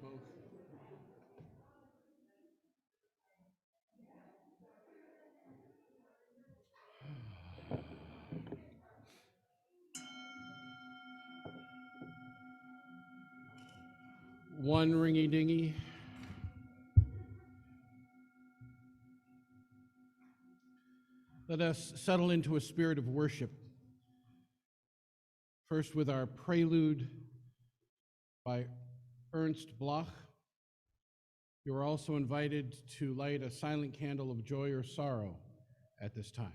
both. One ringy dingy. Let us settle into a spirit of worship. First with our prelude by Ernst Bloch. You are also invited to light a silent candle of joy or sorrow at this time.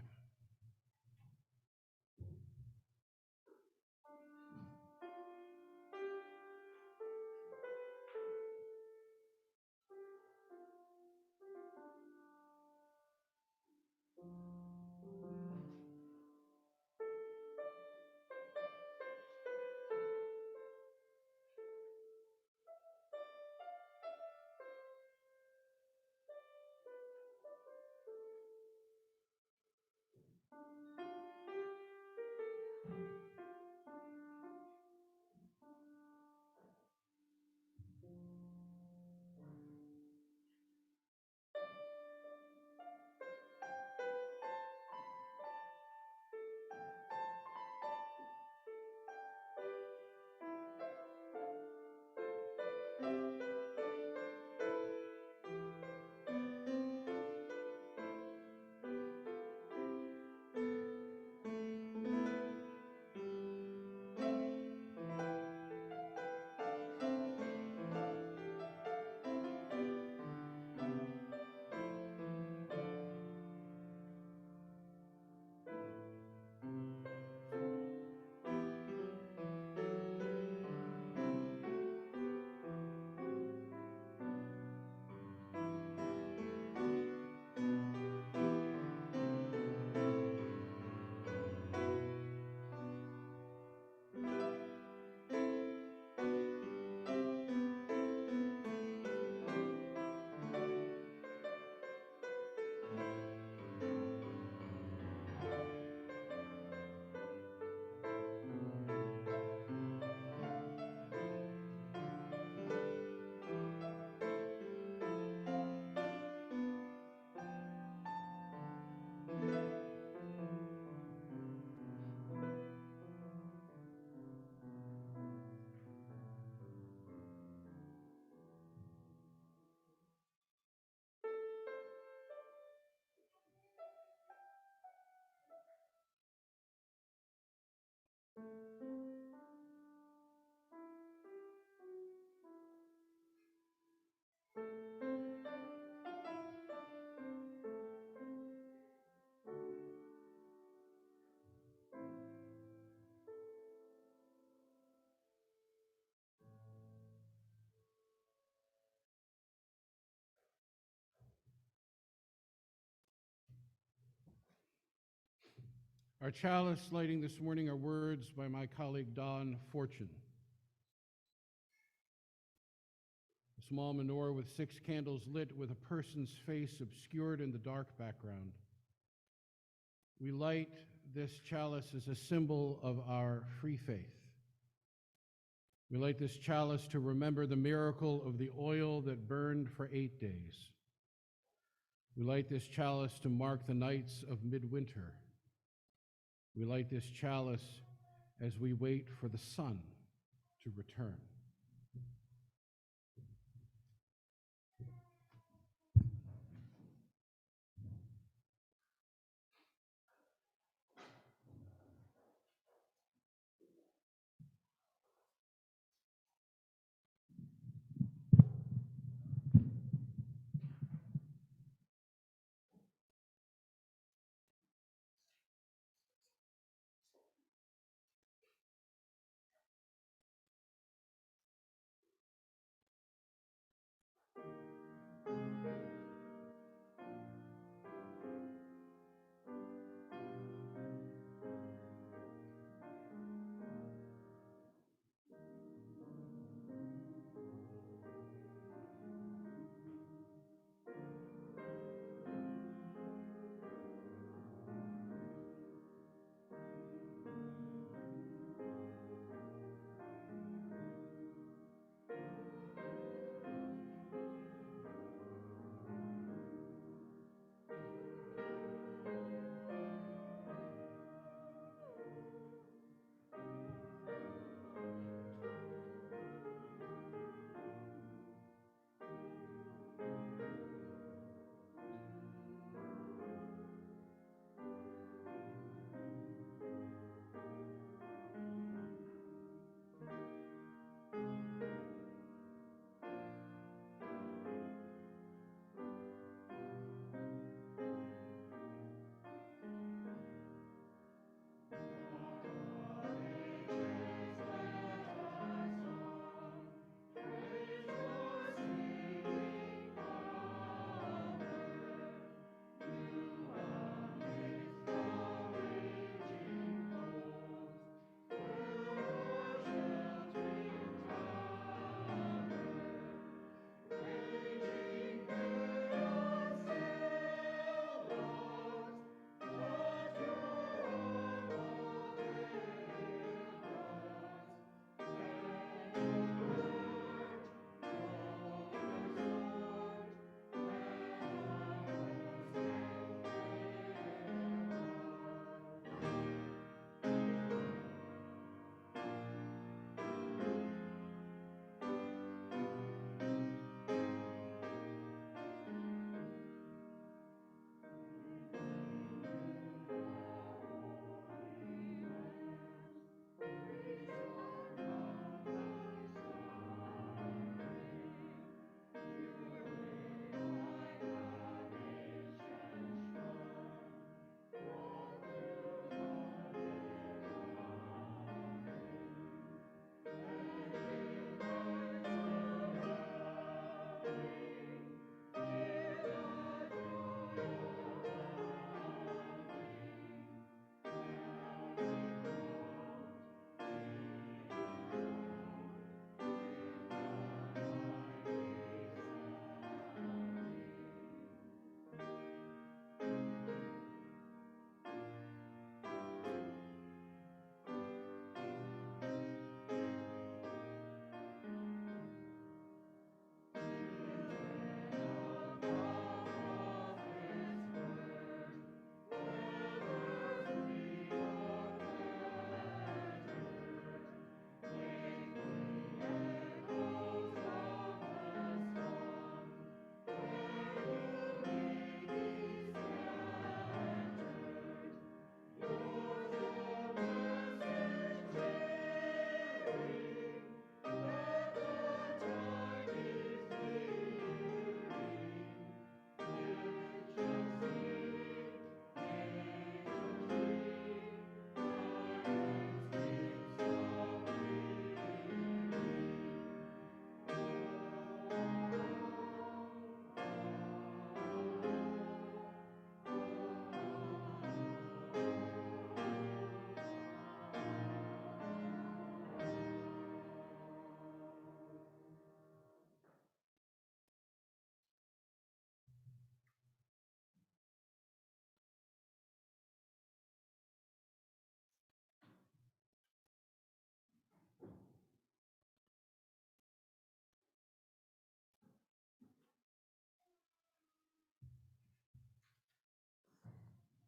Our chalice lighting this morning are words by my colleague Don Fortune. A small menorah with 6 candles lit with a person's face obscured in the dark background. We light this chalice as a symbol of our free faith. We light this chalice to remember the miracle of the oil that burned for 8 days. We light this chalice to mark the nights of midwinter. We light this chalice as we wait for the sun to return.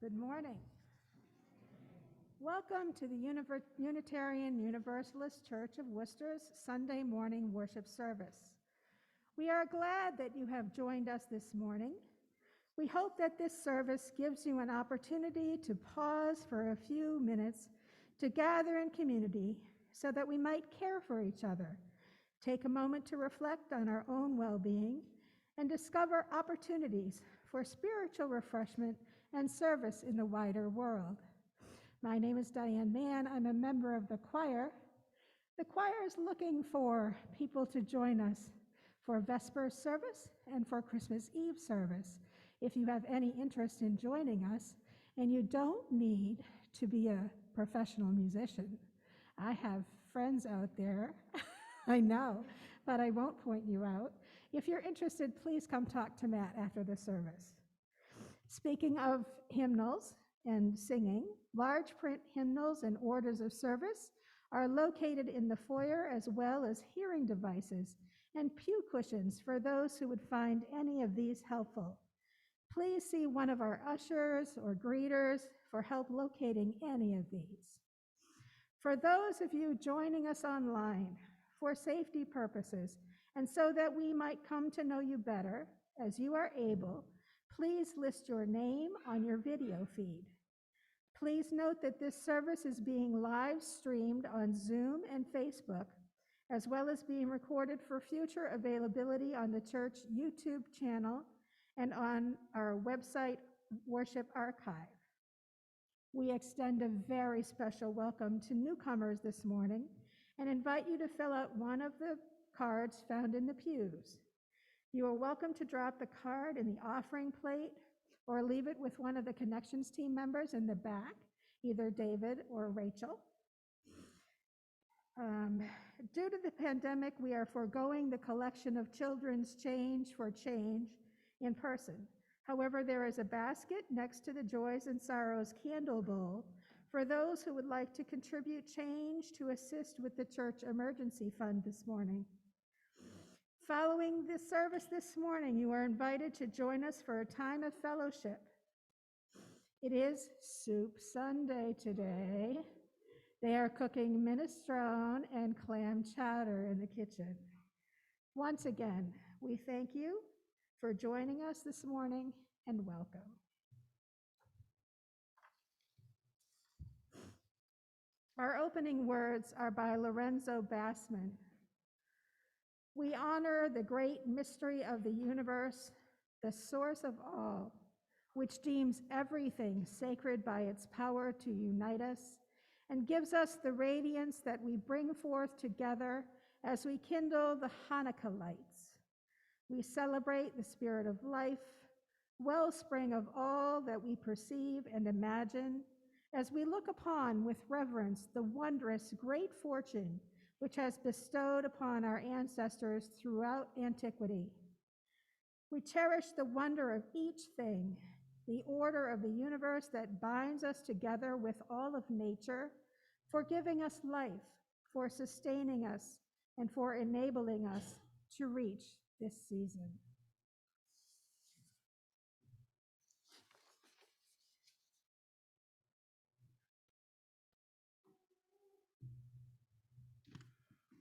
Good morning. Welcome to the Unitarian Universalist Church of Worcester's Sunday morning worship service. We are glad that you have joined us this morning. We hope that this service gives you an opportunity to pause for a few minutes to gather in community so that we might care for each other, take a moment to reflect on our own well-being, and discover opportunities for spiritual refreshment and service in the wider world. My name is Diane Mann. I'm a member of the choir. The choir is looking for people to join us for Vespers service and for Christmas Eve service. If you have any interest in joining us, and you don't need to be a professional musician. I have friends out there, I know, but I won't point you out. If you're interested, please come talk to Matt after the service. Speaking of hymnals and singing, large print hymnals and orders of service are located in the foyer, as well as hearing devices and pew cushions for those who would find any of these helpful. Please see one of our ushers or greeters for help locating any of these. For those of you joining us online, for safety purposes, and so that we might come to know you better as you are able, please list your name on your video feed. Please note that this service is being live streamed on Zoom and Facebook, as well as being recorded for future availability on the church YouTube channel and on our website worship archive. We extend a very special welcome to newcomers this morning and invite you to fill out one of the cards found in the pews. You are welcome to drop the card in the offering plate or leave it with one of the connections team members in the back, either David or Rachel. Due to the pandemic, we are foregoing the collection of children's change for change in person. However, there is a basket next to the Joys and Sorrows candle bowl for those who would like to contribute change to assist with the church emergency fund this morning. Following this service this morning, you are invited to join us for a time of fellowship. It is Soup Sunday today. They are cooking minestrone and clam chowder in the kitchen. Once again, we thank you for joining us this morning and welcome. Our opening words are by Lorenzo Bassman. We honor the great mystery of the universe, the source of all, which deems everything sacred by its power to unite us and gives us the radiance that we bring forth together as we kindle the Hanukkah lights. We celebrate the spirit of life, wellspring of all that we perceive and imagine, as we look upon with reverence the wondrous great fortune which has bestowed upon our ancestors throughout antiquity. We cherish the wonder of each thing, the order of the universe that binds us together with all of nature, for giving us life, for sustaining us, and for enabling us to reach this season.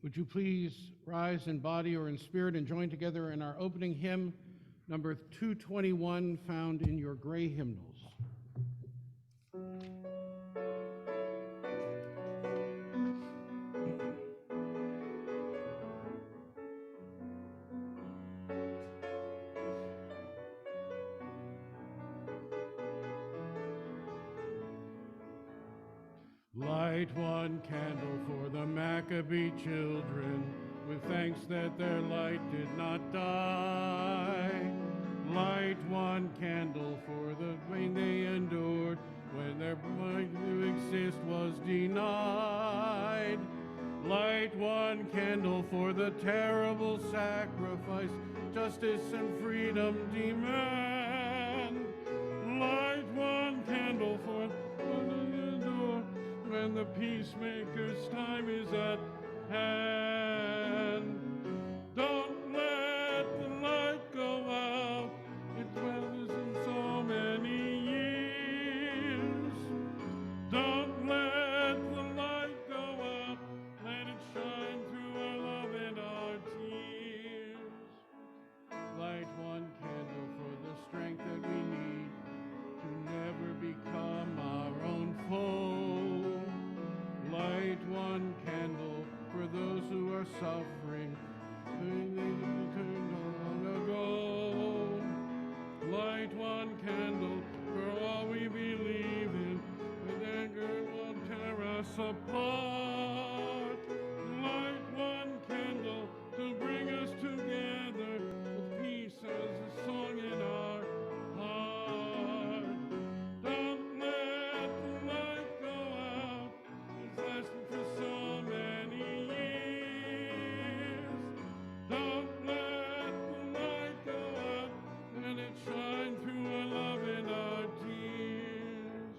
Would you please rise in body or in spirit and join together in our opening hymn, number 221, found in your gray hymnals. Light one candle for the Maccabee children, with thanks that their light did not die. Light one candle for the pain they endured when their right to exist was denied. Light one candle for the terrible sacrifice justice and freedom demand. Light one candle for when the peacemaker's time is at hand. Don't let the light go out, it dwells in so many years. long ago. Light one candle for all we believe in, but anger will tear us apart. Light one candle to bring us together with peace as a song in our heart. Don't let the light go out, it's lasted for so many years. Don't let the light go out, let it shine through our love and our tears.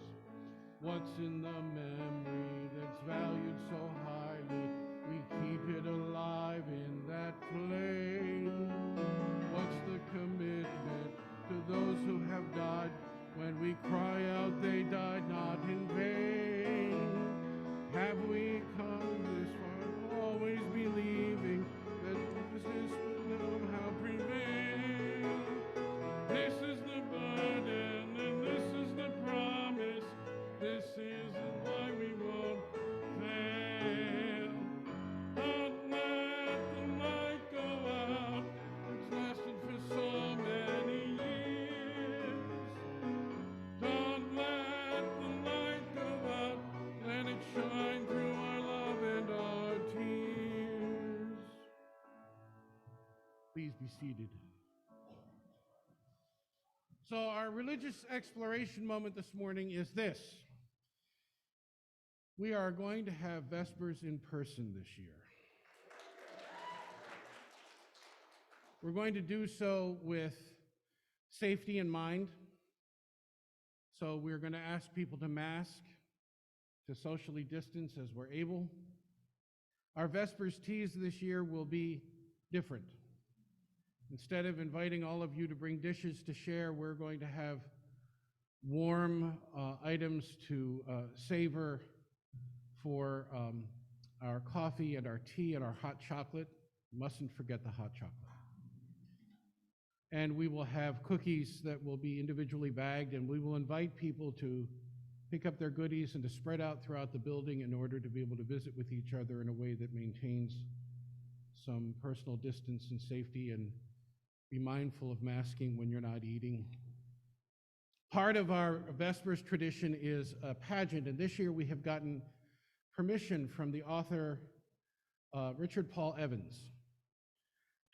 What's in the memory that's valued so highly? We keep it alive in that flame. What's the commitment to those who have died? When we cry out, they died not in vain. Have we come this far, always believing that justice will somehow prevail? This is the burden and this is the promise. This is why we won't fail. Don't let the light go out. It's lasted for so many years. Don't let the light go out. Let it shine through our love and our tears. Please be seated. So our religious exploration moment this morning is this. We are going to have Vespers in person this year. We're going to do so with safety in mind. So we're going to ask people to mask, to socially distance as we're able. Our Vespers teas this year will be different. Instead of inviting all of you to bring dishes to share, we're going to have warm items to savor for our coffee and our tea and our hot chocolate. Mustn't forget the hot chocolate. And we will have cookies that will be individually bagged, and we will invite people to pick up their goodies and to spread out throughout the building in order to be able to visit with each other in a way that maintains some personal distance and safety, and be mindful of masking when you're not eating. Part of our Vespers tradition is a pageant, and this year we have gotten permission from the author Richard Paul Evans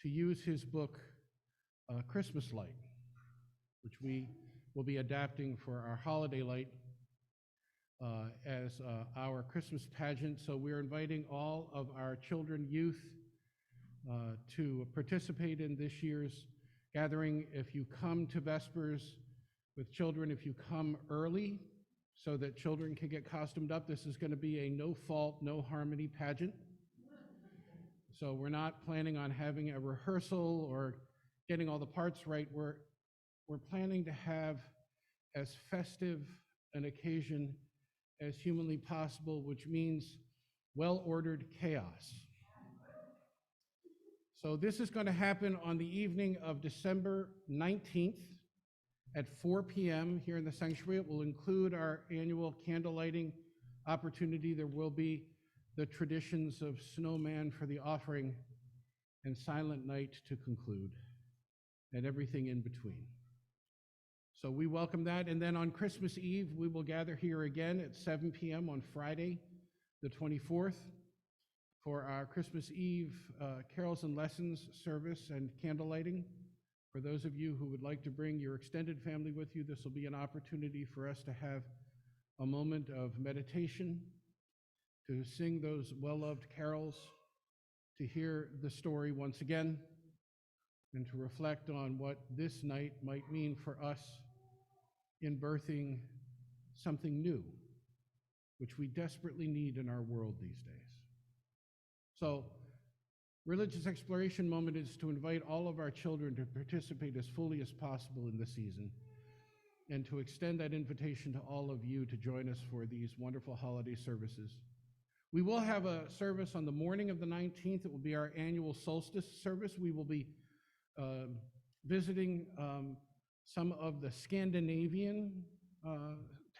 to use his book Christmas Light, which we will be adapting for our holiday light as our Christmas pageant. So we're inviting all of our children, youth, to participate in this year's gathering. If you come to Vespers with children, if you come early so that children can get costumed up, this is going to be a no-fault, no-harmony pageant. So we're not planning on having a rehearsal or getting all the parts right. We're planning to have as festive an occasion as humanly possible, which means well-ordered chaos. So this is going to happen on the evening of December 19th at 4 p.m. here in the sanctuary. It will include our annual candle lighting opportunity. There will be the traditions of snowman for the offering and silent night to conclude, and everything in between. So we welcome that. And then on Christmas Eve, we will gather here again at 7 p.m. on Friday, the 24th, for our Christmas Eve carols and lessons service and candle lighting. For those of you who would like to bring your extended family with you, this will be an opportunity for us to have a moment of meditation, to sing those well-loved carols, to hear the story once again, and to reflect on what this night might mean for us in birthing something new, which we desperately need in our world these days. So, religious exploration moment is to invite all of our children to participate as fully as possible in this season, and to extend that invitation to all of you to join us for these wonderful holiday services. We will have a service on the morning of the 19th. It will be our annual solstice service. We will be visiting some of the Scandinavian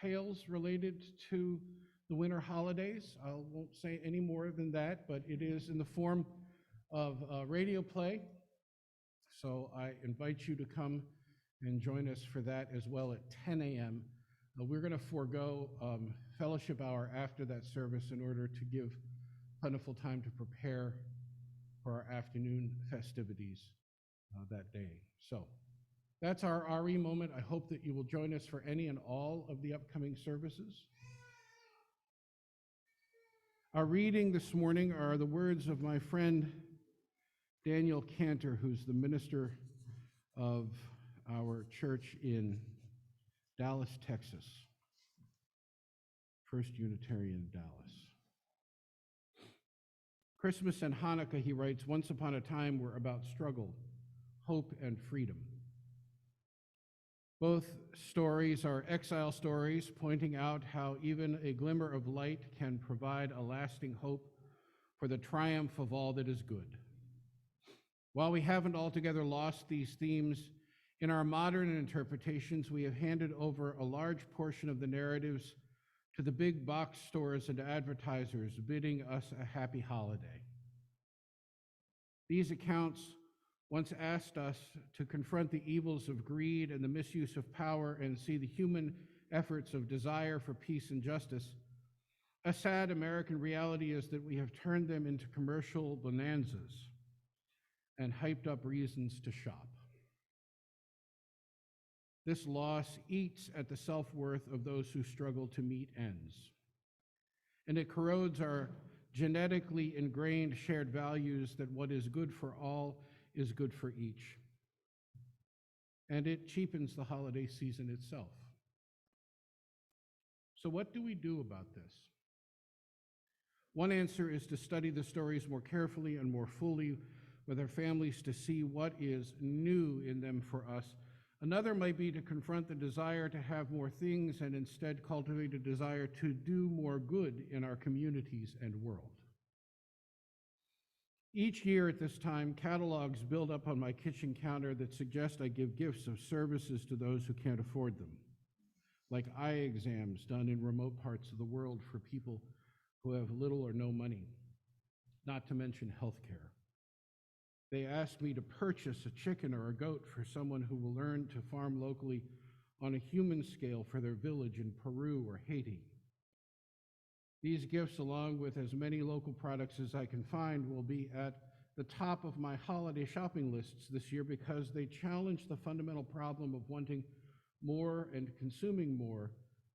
tales related to the winter holidays. I won't say any more than that, but it is in the form of radio play. So I invite you to come and join us for that as well at 10 a.m. We're going to forego fellowship hour after that service in order to give plentiful time to prepare for our afternoon festivities that day. So that's our RE moment. I hope that you will join us for any and all of the upcoming services. Our reading this morning are the words of my friend Daniel Cantor, who's the minister of our church in Dallas, Texas, First Unitarian Dallas. Christmas and Hanukkah, he writes, once upon a time were about struggle, hope, and freedom. Both stories are exile stories, pointing out how even a glimmer of light can provide a lasting hope for the triumph of all that is good. While we haven't altogether lost these themes, in our modern interpretations, we have handed over a large portion of the narratives to the big box stores and advertisers, bidding us a happy holiday. These accounts once asked us to confront the evils of greed and the misuse of power and see the human efforts of desire for peace and justice. A sad American reality is that we have turned them into commercial bonanzas and hyped up reasons to shop. This loss eats at the self-worth of those who struggle to meet ends, and it corrodes our genetically ingrained shared values that what is good for all is good for each, and it cheapens the holiday season itself. So what do we do about this? One answer is to study the stories more carefully and more fully with our families to see what is new in them for us. Another might be to confront the desire to have more things and instead cultivate a desire to do more good in our communities and world. Each year at this time, catalogs build up on my kitchen counter that suggest I give gifts of services to those who can't afford them, like eye exams done in remote parts of the world for people who have little or no money, not to mention health care. They asked me to purchase a chicken or a goat for someone who will learn to farm locally on a human scale for their village in Peru or Haiti. These gifts, along with as many local products as I can find, will be at the top of my holiday shopping lists this year because they challenge the fundamental problem of wanting more and consuming more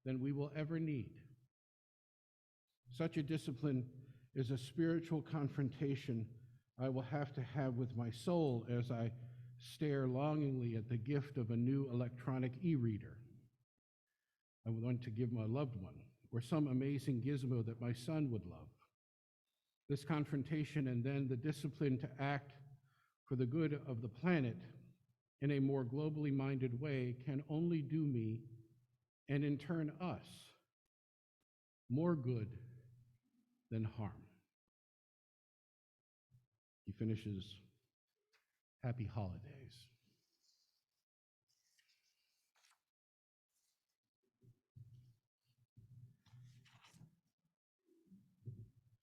than we will ever need. Such a discipline is a spiritual confrontation I will have to have with my soul as I stare longingly at the gift of a new electronic e-reader I would want to give my loved one, or some amazing gizmo that my son would love. This confrontation and then the discipline to act for the good of the planet in a more globally minded way can only do me, and in turn us, more good than harm. He finishes, happy holidays.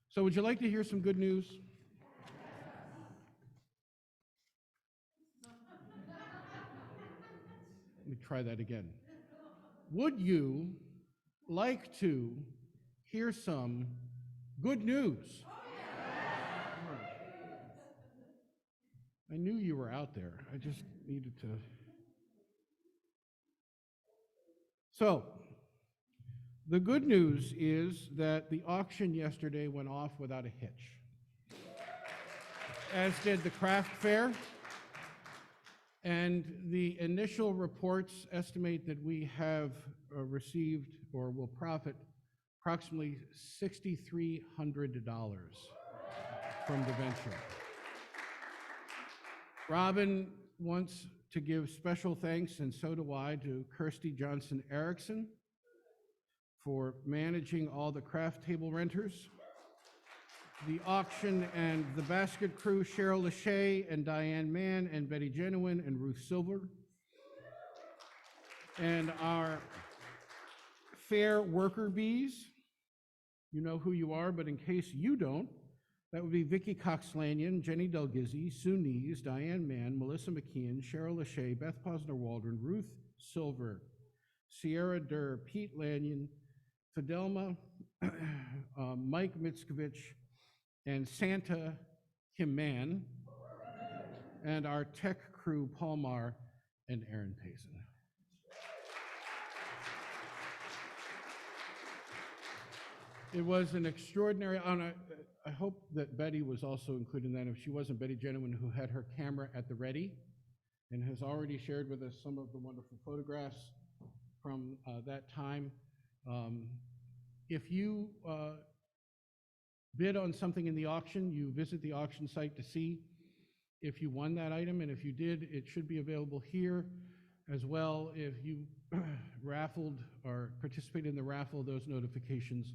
So would you like to hear some good news? Let me try that again. Would you like to hear some good news? I knew you were out there. I just needed to. So, the good news is that the auction yesterday went off without a hitch, as did the craft fair. And the initial reports estimate that we have received or will profit approximately $6,300 from the venture. Robin wants to give special thanks, and so do I, to Kirsty Johnson Erickson for managing all the craft table renters, the auction and the basket crew, Cheryl Lachey and Diane Mann and Betty Genuine and Ruth Silver, and our fair worker bees. You know who you are, but in case you don't, That would be Vicki Cox-Lanyon, Jenny Delgizzi, Sue Nees, Diane Mann, Melissa McKeon, Cheryl Lachey, Beth Posner-Waldron, Ruth Silver, Sierra Durr, Pete Lanyon, Fidelma, Mike Mitskovich, and Santa Kim Mann, and our tech crew, Paul Marr and Aaron Payson. It was an extraordinary honor. I hope that Betty was also included in that. If she wasn't, Betty Jenowin, who had her camera at the ready and has already shared with us some of the wonderful photographs from that time. If you bid on something in the auction, you visit the auction site to see if you won that item, and if you did, it should be available here as well. If you raffled or participated in the raffle, those notifications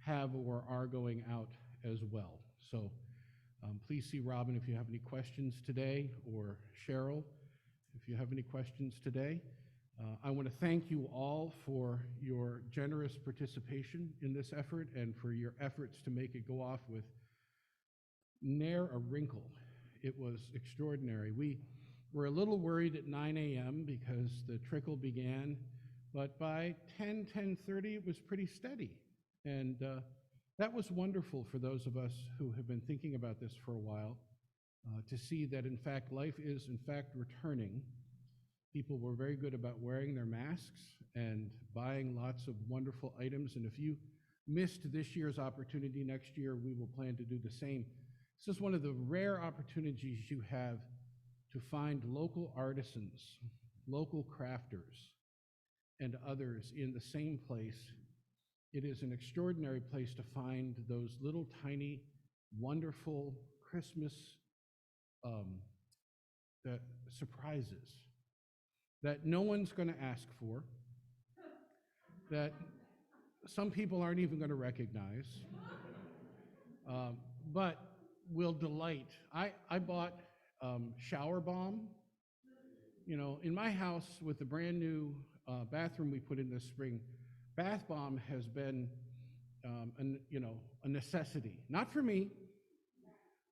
have or are going out as well. So please see Robin if you have any questions today, or Cheryl if you have any questions today. I want to thank you all for your generous participation in this effort and for your efforts to make it go off with ne'er a wrinkle. It was extraordinary. We were a little worried at 9 a.m. because the trickle began, but by 10:30 it was pretty steady. And that was wonderful for those of us who have been thinking about this for a while, to see that in fact life is in fact returning. People were very good about wearing their masks and buying lots of wonderful items. And if you missed this year's opportunity, next year we will plan to do the same. This is one of the rare opportunities you have to find local artisans, local crafters, and others in the same place. It is an extraordinary place to find those little tiny, wonderful Christmas surprises that no one's going to ask for, that some people aren't even going to recognize, but will delight. I bought shower balm. You know, in my house with the brand new bathroom we put in this spring, bath bomb has been a necessity. Not for me,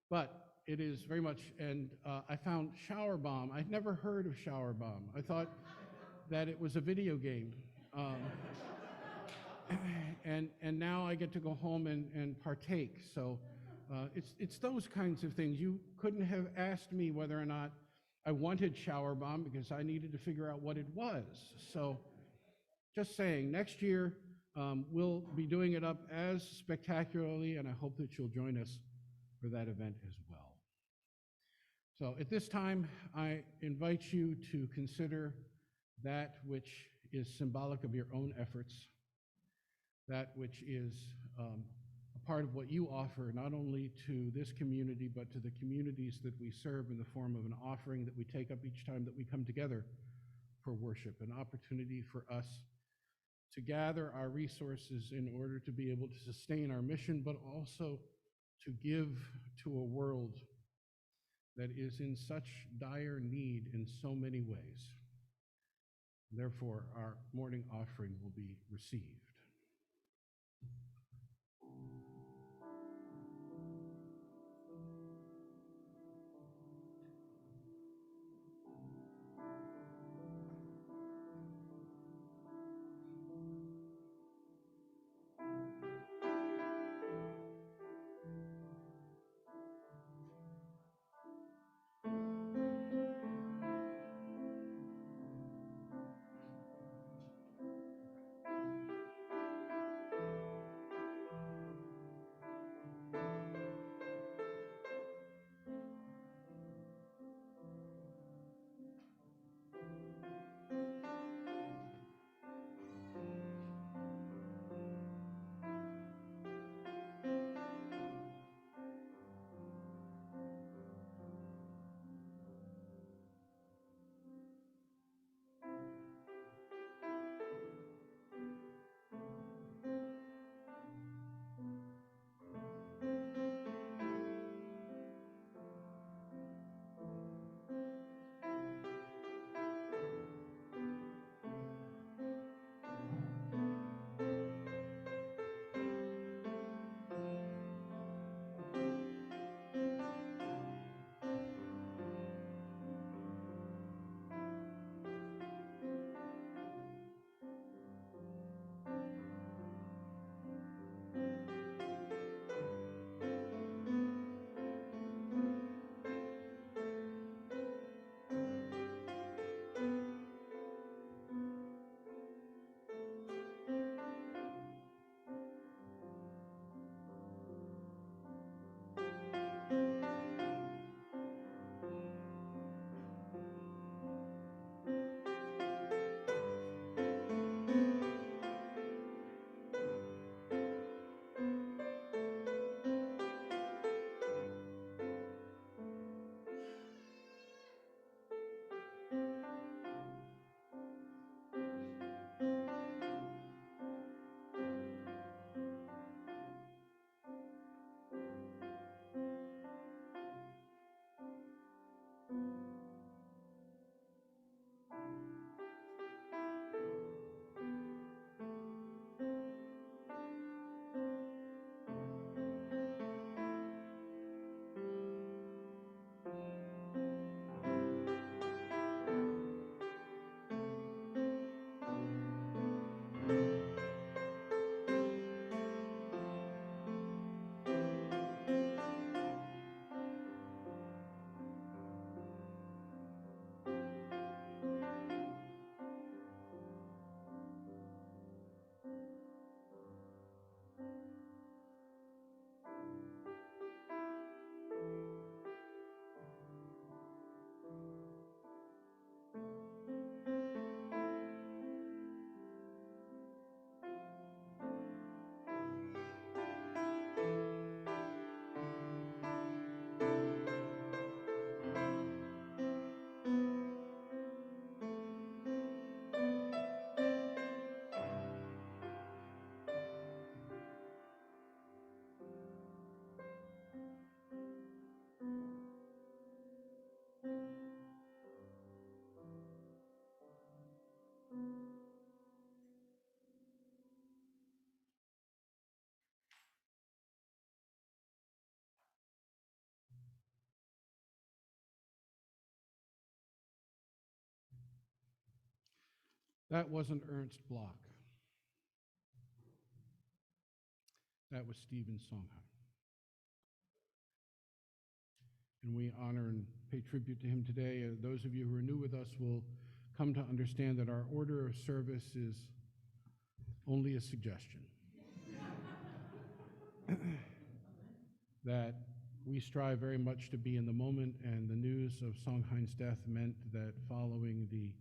but it is very much. And I found shower bomb. I'd never heard of shower bomb. I thought that it was a video game. And now I get to go home and partake. So it's those kinds of things. You couldn't have asked me whether or not I wanted shower bomb because I needed to figure out what it was. So just saying, next year we'll be doing it up as spectacularly, and I hope that you'll join us for that event as well. So at this time, I invite you to consider that which is symbolic of your own efforts, that which is a part of what you offer, not only to this community, but to the communities that we serve, in the form of an offering that we take up each time that we come together for worship, an opportunity for us to gather our resources in order to be able to sustain our mission, but also to give to a world that is in such dire need in so many ways. Therefore, our morning offering will be received. That wasn't Ernst Bloch. That was Stephen Sondheim. And we honor and pay tribute to him today. Those of you who are new with us will come to understand that our order of service is only a suggestion. That we strive very much to be in the moment, and the news of Sondheim's death meant that following the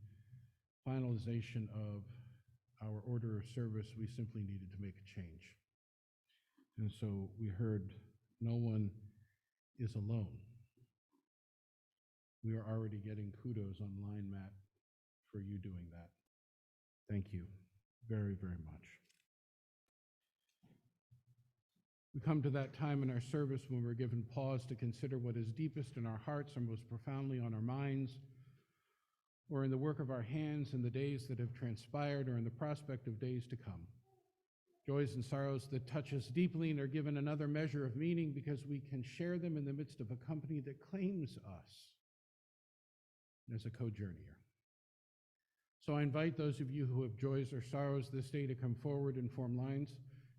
finalization of our order of service, we simply needed to make a change. And so we heard "No One is Alone." We are already getting kudos online, Matt, for you doing that. Thank you very, very much. We come to that time in our service when we're given pause to consider what is deepest in our hearts and most profoundly on our minds, or in the work of our hands in the days that have transpired or in the prospect of days to come. Joys and sorrows that touch us deeply and are given another measure of meaning because we can share them in the midst of a company that claims us as a co-journeyer. So I invite those of you who have joys or sorrows this day to come forward and form lines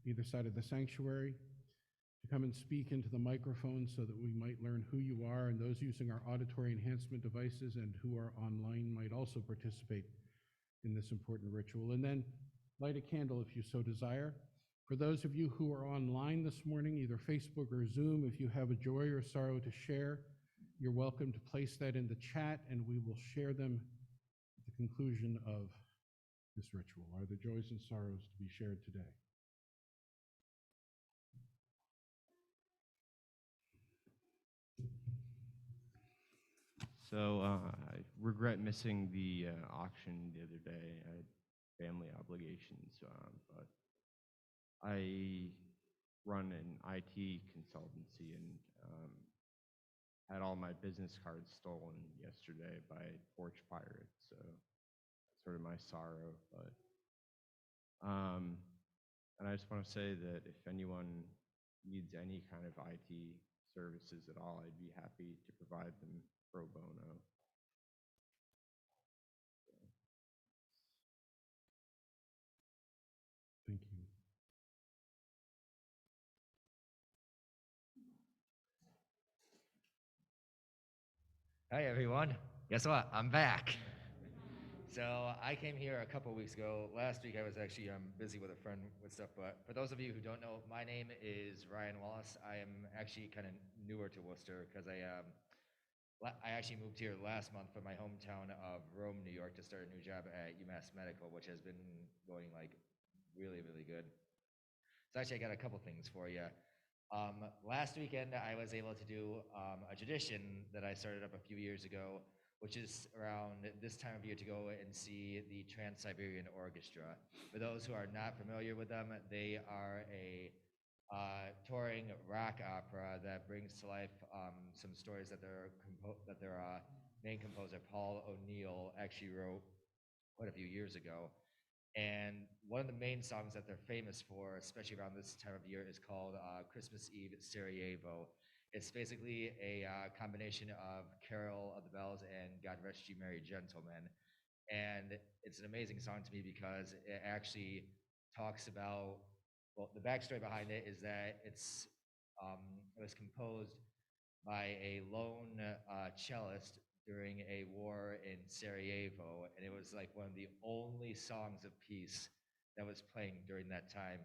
either side of the sanctuary, to come and speak into the microphone so that we might learn who you are, and those using our auditory enhancement devices and who are online might also participate in this important ritual. And then light a candle if you so desire. For those of you who are online this morning, either Facebook or Zoom, if you have a joy or sorrow to share, you're welcome to place that in the chat, and we will share them at the conclusion of this ritual. Are there joys and sorrows to be shared today? So I regret missing the auction the other day. I had family obligations, but I run an IT consultancy and had all my business cards stolen yesterday by porch pirates. So that's sort of my sorrow. But and I just want to say that if anyone needs any kind of IT services at all, I'd be happy to provide them pro bono. Thank you. Hi, everyone. Guess what? I'm back. So I came here a couple weeks ago. Last week I was actually busy with a friend with stuff, but for those of you who don't know, my name is Ryan Wallace. I am actually kind of newer to Worcester because I actually moved here last month from my hometown of Rome, New York, to start a new job at UMass Medical, which has been going like really, really good. So actually I got a couple things for you. Last weekend, I was able to do a tradition that I started up a few years ago, which is around this time of year to go and see the Trans-Siberian Orchestra. For those who are not familiar with them, they are a touring rock opera that brings to life some stories that their main composer, Paul O'Neill, actually wrote quite a few years ago. And one of the main songs that they're famous for, especially around this time of year, is called Christmas Eve at Sarajevo. It's basically a combination of Carol of the Bells and God Rest You Merry Gentlemen. And it's an amazing song to me because it actually talks about, well, the backstory behind it is that it was composed by a lone cellist during a war in Sarajevo, and it was like one of the only songs of peace that was playing during that time.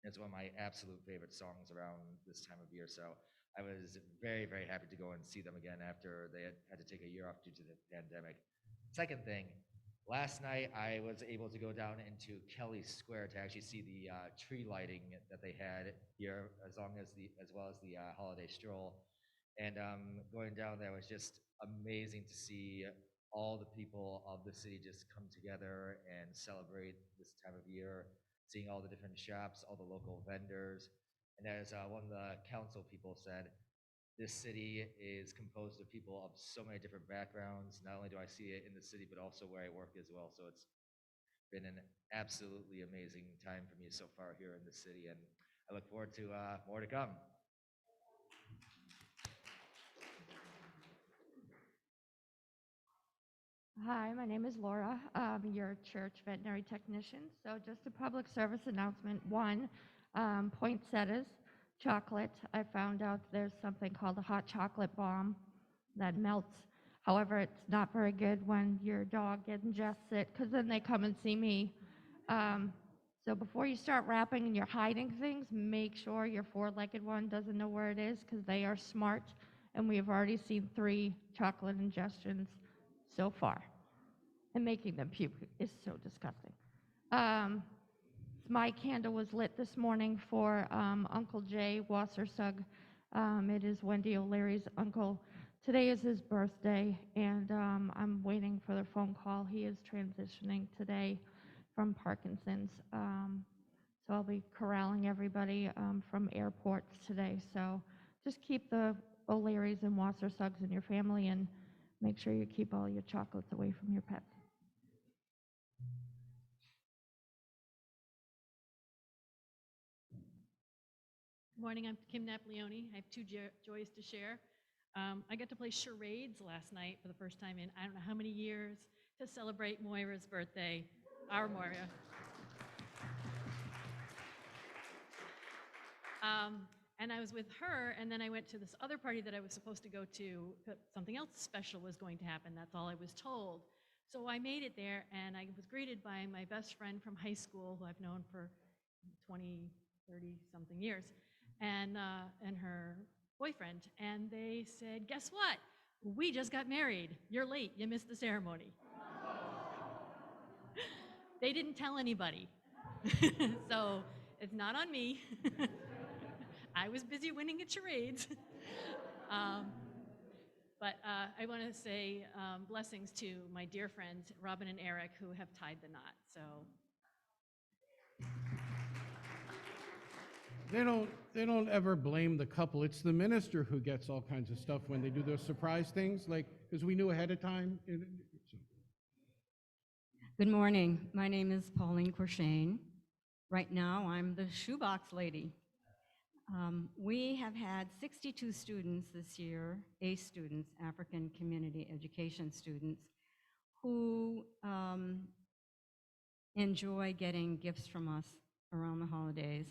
It's one of my absolute favorite songs around this time of year, so I was very, very happy to go and see them again after they had to take a year off due to the pandemic. Second thing, last night I was able to go down into Kelly Square to actually see the tree lighting that they had here, as well as the holiday stroll. And going down there was just amazing to see all the people of the city just come together and celebrate this time of year, seeing all the different shops, all the local vendors. And as one of the council people said, this city is composed of people of so many different backgrounds. Not only do I see it in the city, but also where I work as well. So it's been an absolutely amazing time for me so far here in the city, and I look forward to more to come. Hi, my name is Laura. I'm your church veterinary technician. So just a public service announcement. One, poinsettias, chocolate. I found out there's something called a hot chocolate bomb that melts. However, it's not very good when your dog ingests it because then they come and see me. So before you start wrapping and you're hiding things, make sure your four-legged one doesn't know where it is because they are smart. And we have already seen 3 chocolate ingestions so far. And making them puke is so disgusting. My candle was lit this morning for Uncle Jay Wassersug. It is Wendy O'Leary's uncle. Today is his birthday, and I'm waiting for the phone call. He is transitioning today from Parkinson's. So I'll be corralling everybody from airports today. So just keep the O'Learys and Wassersugs in your family, and make sure you keep all your chocolates away from your pets. Good morning, I'm Kim Napoleone. I have 2 joys to share. I got to play charades last night for the first time in I don't know how many years to celebrate Moira's birthday, our Moira. And I was with her, and then I went to this other party that I was supposed to go to. Something else special was going to happen, that's all I was told. So I made it there, and I was greeted by my best friend from high school, who I've known for 20, 30-something years, and her boyfriend. And they said, guess what? We just got married. You're late. You missed the ceremony. They didn't tell anybody. So it's not on me. I was busy winning at charades. But I want to say blessings to my dear friends, Robin and Eric, who have tied the knot. So They don't ever blame the couple. It's the minister who gets all kinds of stuff when they do those surprise things, like, because we knew ahead of time. Good morning. My name is Pauline Corshane. Right now, I'm the shoebox lady. We have had 62 students this year, ACE students, African Community Education students, who enjoy getting gifts from us around the holidays.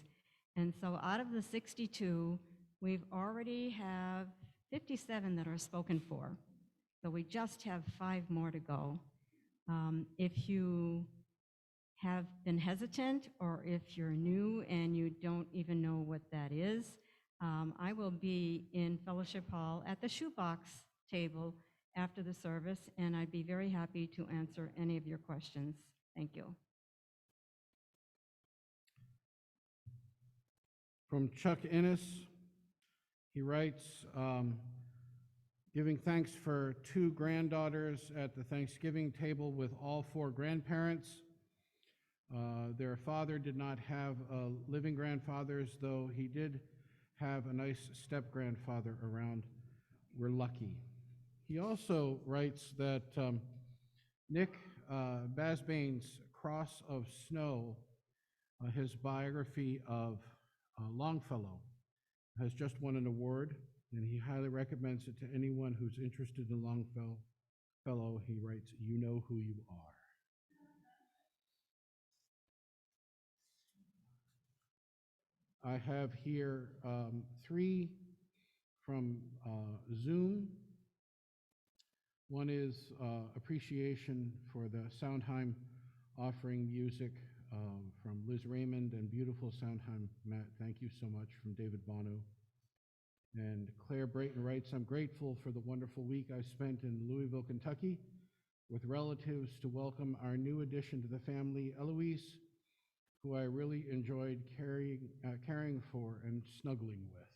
And so out of the 62, we've already have 57 that are spoken for. So we just have 5 more to go. If you have been hesitant, or if you're new and you don't even know what that is, I will be in Fellowship Hall at the shoebox table after the service, and I'd be very happy to answer any of your questions. Thank you. From Chuck Innes, he writes, giving thanks for 2 granddaughters at the Thanksgiving table with all 4 grandparents. Their father did not have living grandfathers, though he did have a nice step-grandfather around. We're lucky. He also writes that Nick Basbane's Cross of Snow, his biography of Longfellow, has just won an award, and he highly recommends it to anyone who's interested in Longfellow. He writes, "You know who you are." I have here 3 from Zoom. One is appreciation for the Soundheim offering music from Liz Raymond and beautiful Soundheim. Matt, thank you so much, from David Bono. And Claire Brayton writes, I'm grateful for the wonderful week I spent in Louisville, Kentucky with relatives to welcome our new addition to the family, Eloise, who I really enjoyed caring for and snuggling with.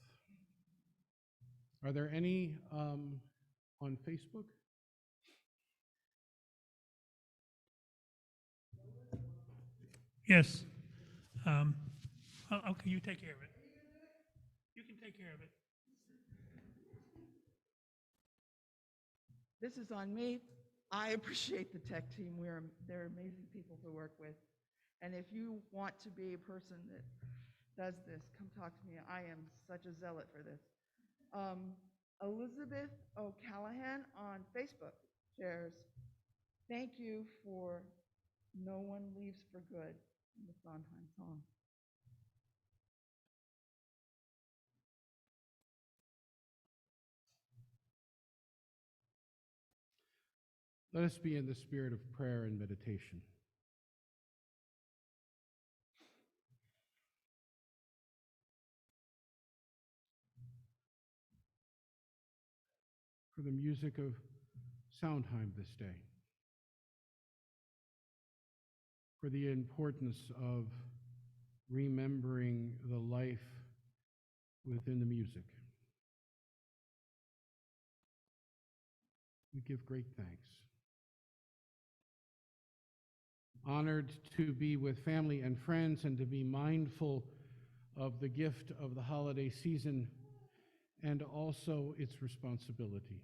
Are there any on Facebook? Yes. Okay, you take care of it. You can take care of it. this is on me. I appreciate the tech team. They're amazing people to work with. And if you want to be a person that does this, come talk to me. I am such a zealot for this. Elizabeth O'Callahan on Facebook shares, thank you for No One Leaves for Good, the Sondheim song. Let us be in the spirit of prayer and meditation. For the music of Sondheim this day, for the importance of remembering the life within the music. We give great thanks. Honored to be with family and friends and to be mindful of the gift of the holiday season and also its responsibility.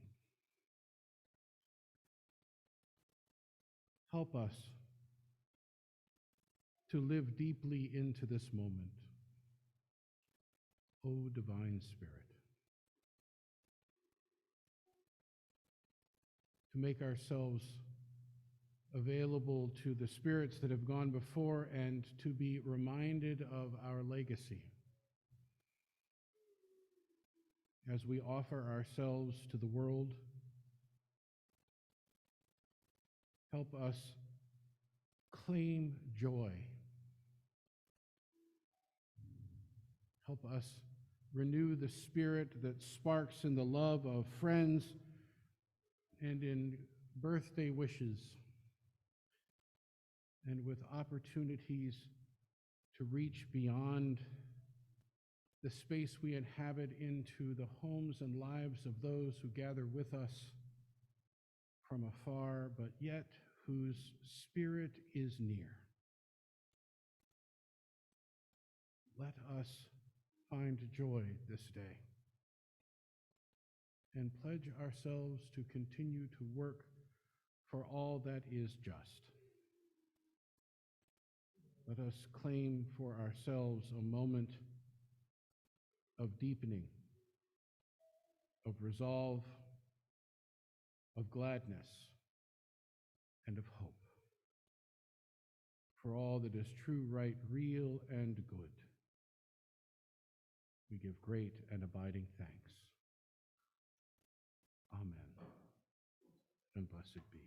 Help us to live deeply into this moment, O Divine Spirit, to make ourselves available to the spirits that have gone before and to be reminded of our legacy as we offer ourselves to the world. Help us claim joy. Help us renew the spirit that sparks in the love of friends and in birthday wishes, and with opportunities to reach beyond the space we inhabit into the homes and lives of those who gather with us from afar, but yet whose spirit is near. Let us find joy this day and pledge ourselves to continue to work for all that is just. Let us claim for ourselves a moment of deepening, of resolve, of gladness, and of hope for all that is true, right, real, and good. We give great and abiding thanks. Amen. And blessed be.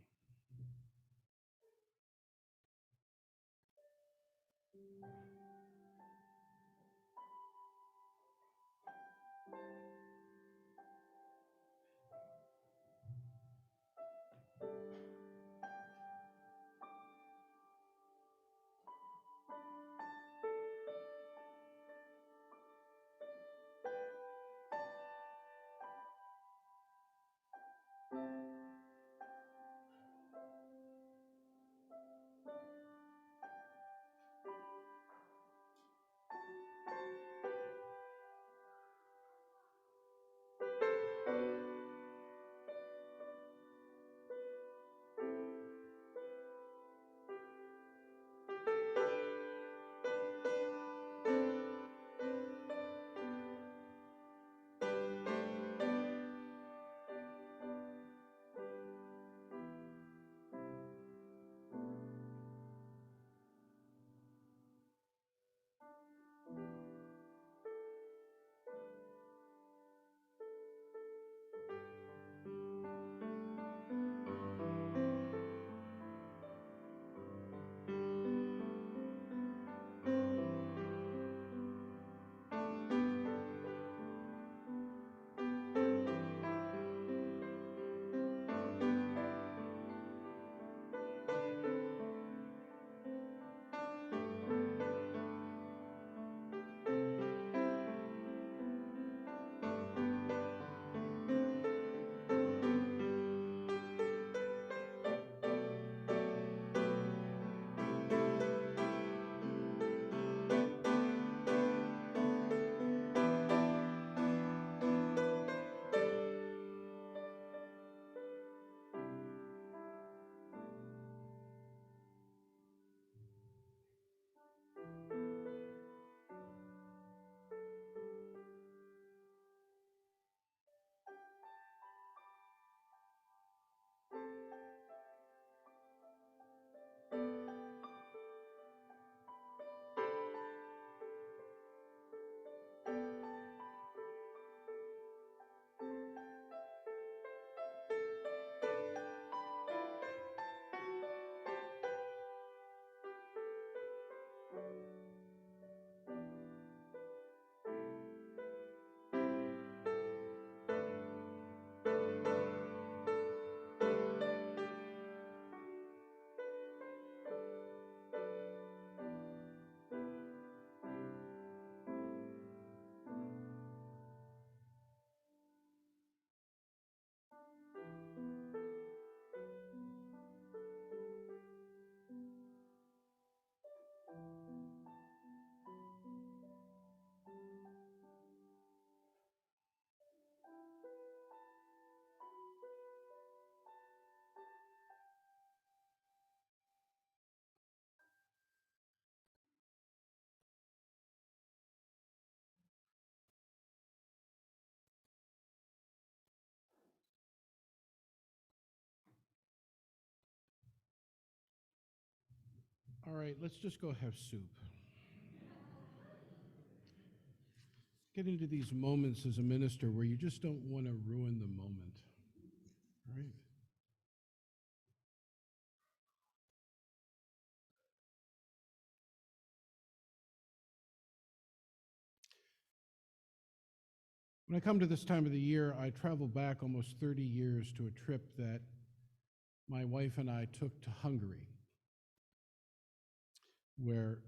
All right, let's just go have soup. Get into these moments as a minister where you just don't want to ruin the moment. All right. When I come to this time of the year, I travel back almost 30 years to a trip that my wife and I took to Hungary, where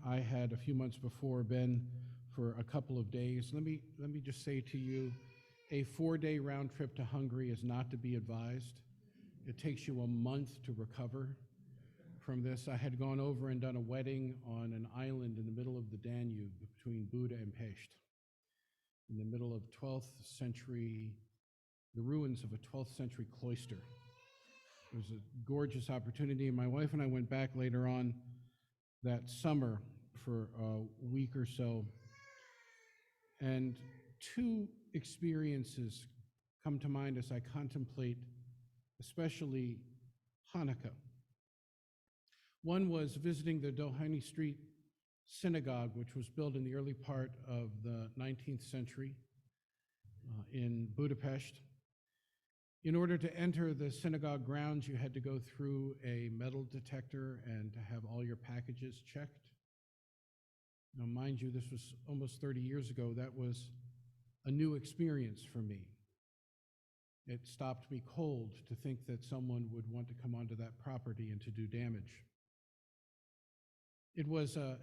I had a few months before been for a couple of days. Let me just say to you, a 4-day round trip to Hungary is not to be advised. It takes you a month to recover from this. I had gone over and done a wedding on an island in the middle of the Danube between Buda and Pest, in the middle of 12th century, the ruins of a 12th century cloister. It was a gorgeous opportunity, and my wife and I went back later on that summer for a week or so, and two experiences come to mind as I contemplate especially Hanukkah. One was visiting the Doheny Street Synagogue, which was built in the early part of the 19th century in Budapest. In order to enter the synagogue grounds, you had to go through a metal detector and to have all your packages checked. Now, mind you, this was almost 30 years ago. That was a new experience for me. It stopped me cold to think that someone would want to come onto that property and to do damage. It was a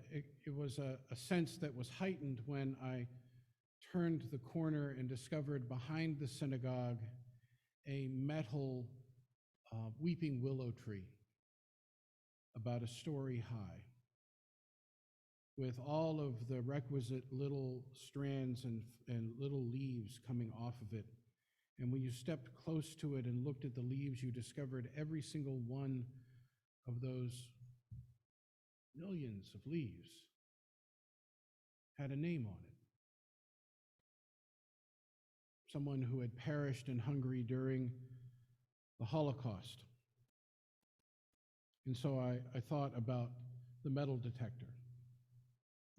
sense that was heightened when I turned the corner and discovered behind the synagogue a metal weeping willow tree about a story high, with all of the requisite little strands and little leaves coming off of it. And when you stepped close to it and looked at the leaves, you discovered every single one of those millions of leaves had a name on it. Someone who had perished in Hungary during the Holocaust. And so I thought about the metal detector,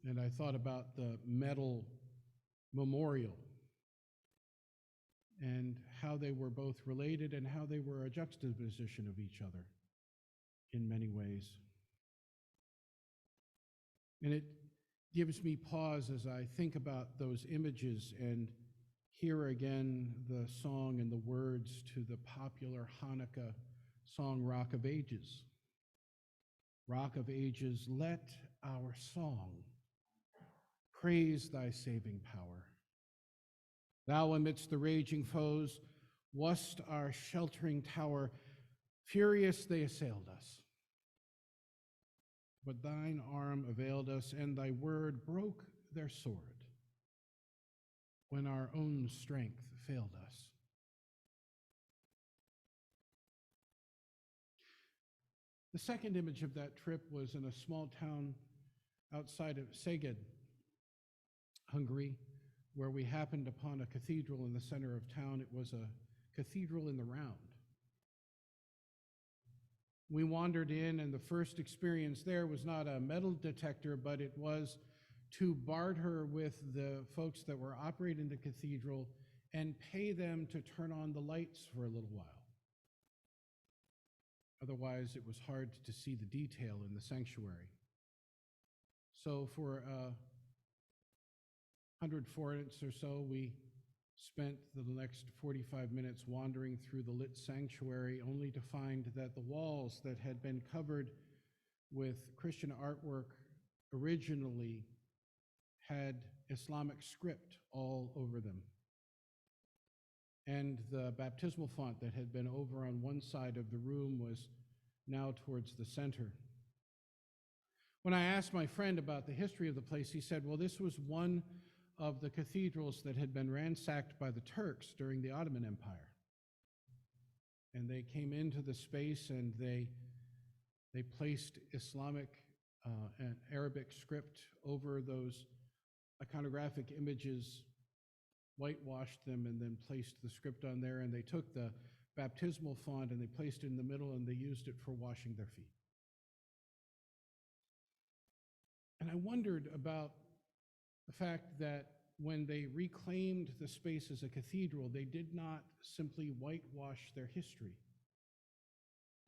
and I thought about the metal memorial, and how they were both related and how they were a juxtaposition of each other in many ways. And it gives me pause as I think about those images and hear again the song and the words to the popular Hanukkah song, Rock of Ages. Rock of Ages, let our song praise thy saving power. Thou amidst the raging foes wast our sheltering tower. Furious they assailed us, but thine arm availed us, and thy word broke their sword when our own strength failed us. The second image of that trip was in a small town outside of Szeged, Hungary, where we happened upon a cathedral in the center of town. It was a cathedral in the round. We wandered in, and the first experience there was not a metal detector, but it was to barter with the folks that were operating the cathedral and pay them to turn on the lights for a little while. Otherwise, it was hard to see the detail in the sanctuary. So for 100 forints or so, we spent the next 45 minutes wandering through the lit sanctuary, only to find that the walls that had been covered with Christian artwork originally had Islamic script all over them. And the baptismal font that had been over on one side of the room was now towards the center. When I asked my friend about the history of the place, he said, well, this was one of the cathedrals that had been ransacked by the Turks during the Ottoman Empire. And they came into the space and they placed Islamic and Arabic script over those iconographic images, whitewashed them, and then placed the script on there, and they took the baptismal font and they placed it in the middle and they used it for washing their feet. And I wondered about the fact that when they reclaimed the space as a cathedral, they did not simply whitewash their history.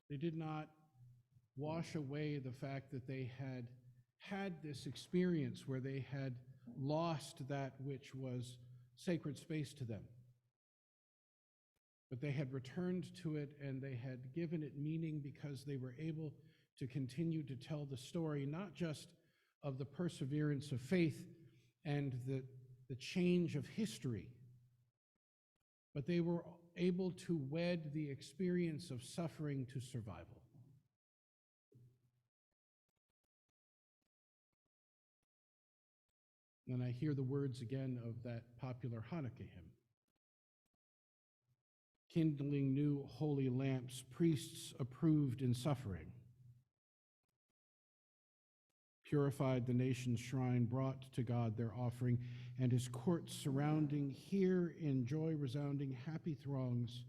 They did not wash away the fact that they had had this experience where they had lost that which was sacred space to them. But they had returned to it and they had given it meaning because they were able to continue to tell the story, not just of the perseverance of faith and the change of history, but they were able to wed the experience of suffering to survival. And I hear the words again of that popular Hanukkah hymn. Kindling new holy lamps, priests approved in suffering. Purified the nation's shrine, brought to God their offering, and his courts surrounding, here in joy resounding, happy throngs,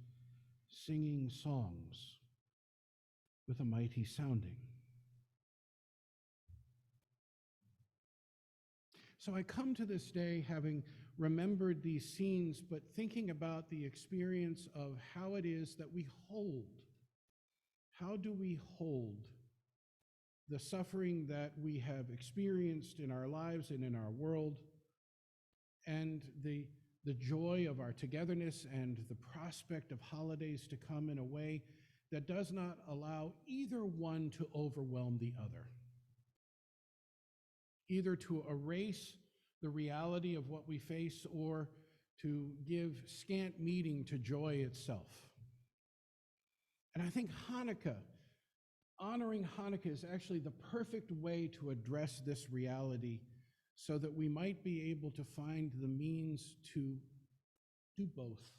singing songs with a mighty sounding. So I come to this day having remembered these scenes, but thinking about the experience of how it is that we hold. How do we hold the suffering that we have experienced in our lives and in our world, and the joy of our togetherness and the prospect of holidays to come in a way that does not allow either one to overwhelm the other, either to erase the reality of what we face or to give scant meaning to joy itself. And I think Hanukkah, honoring Hanukkah, is actually the perfect way to address this reality so that we might be able to find the means to do both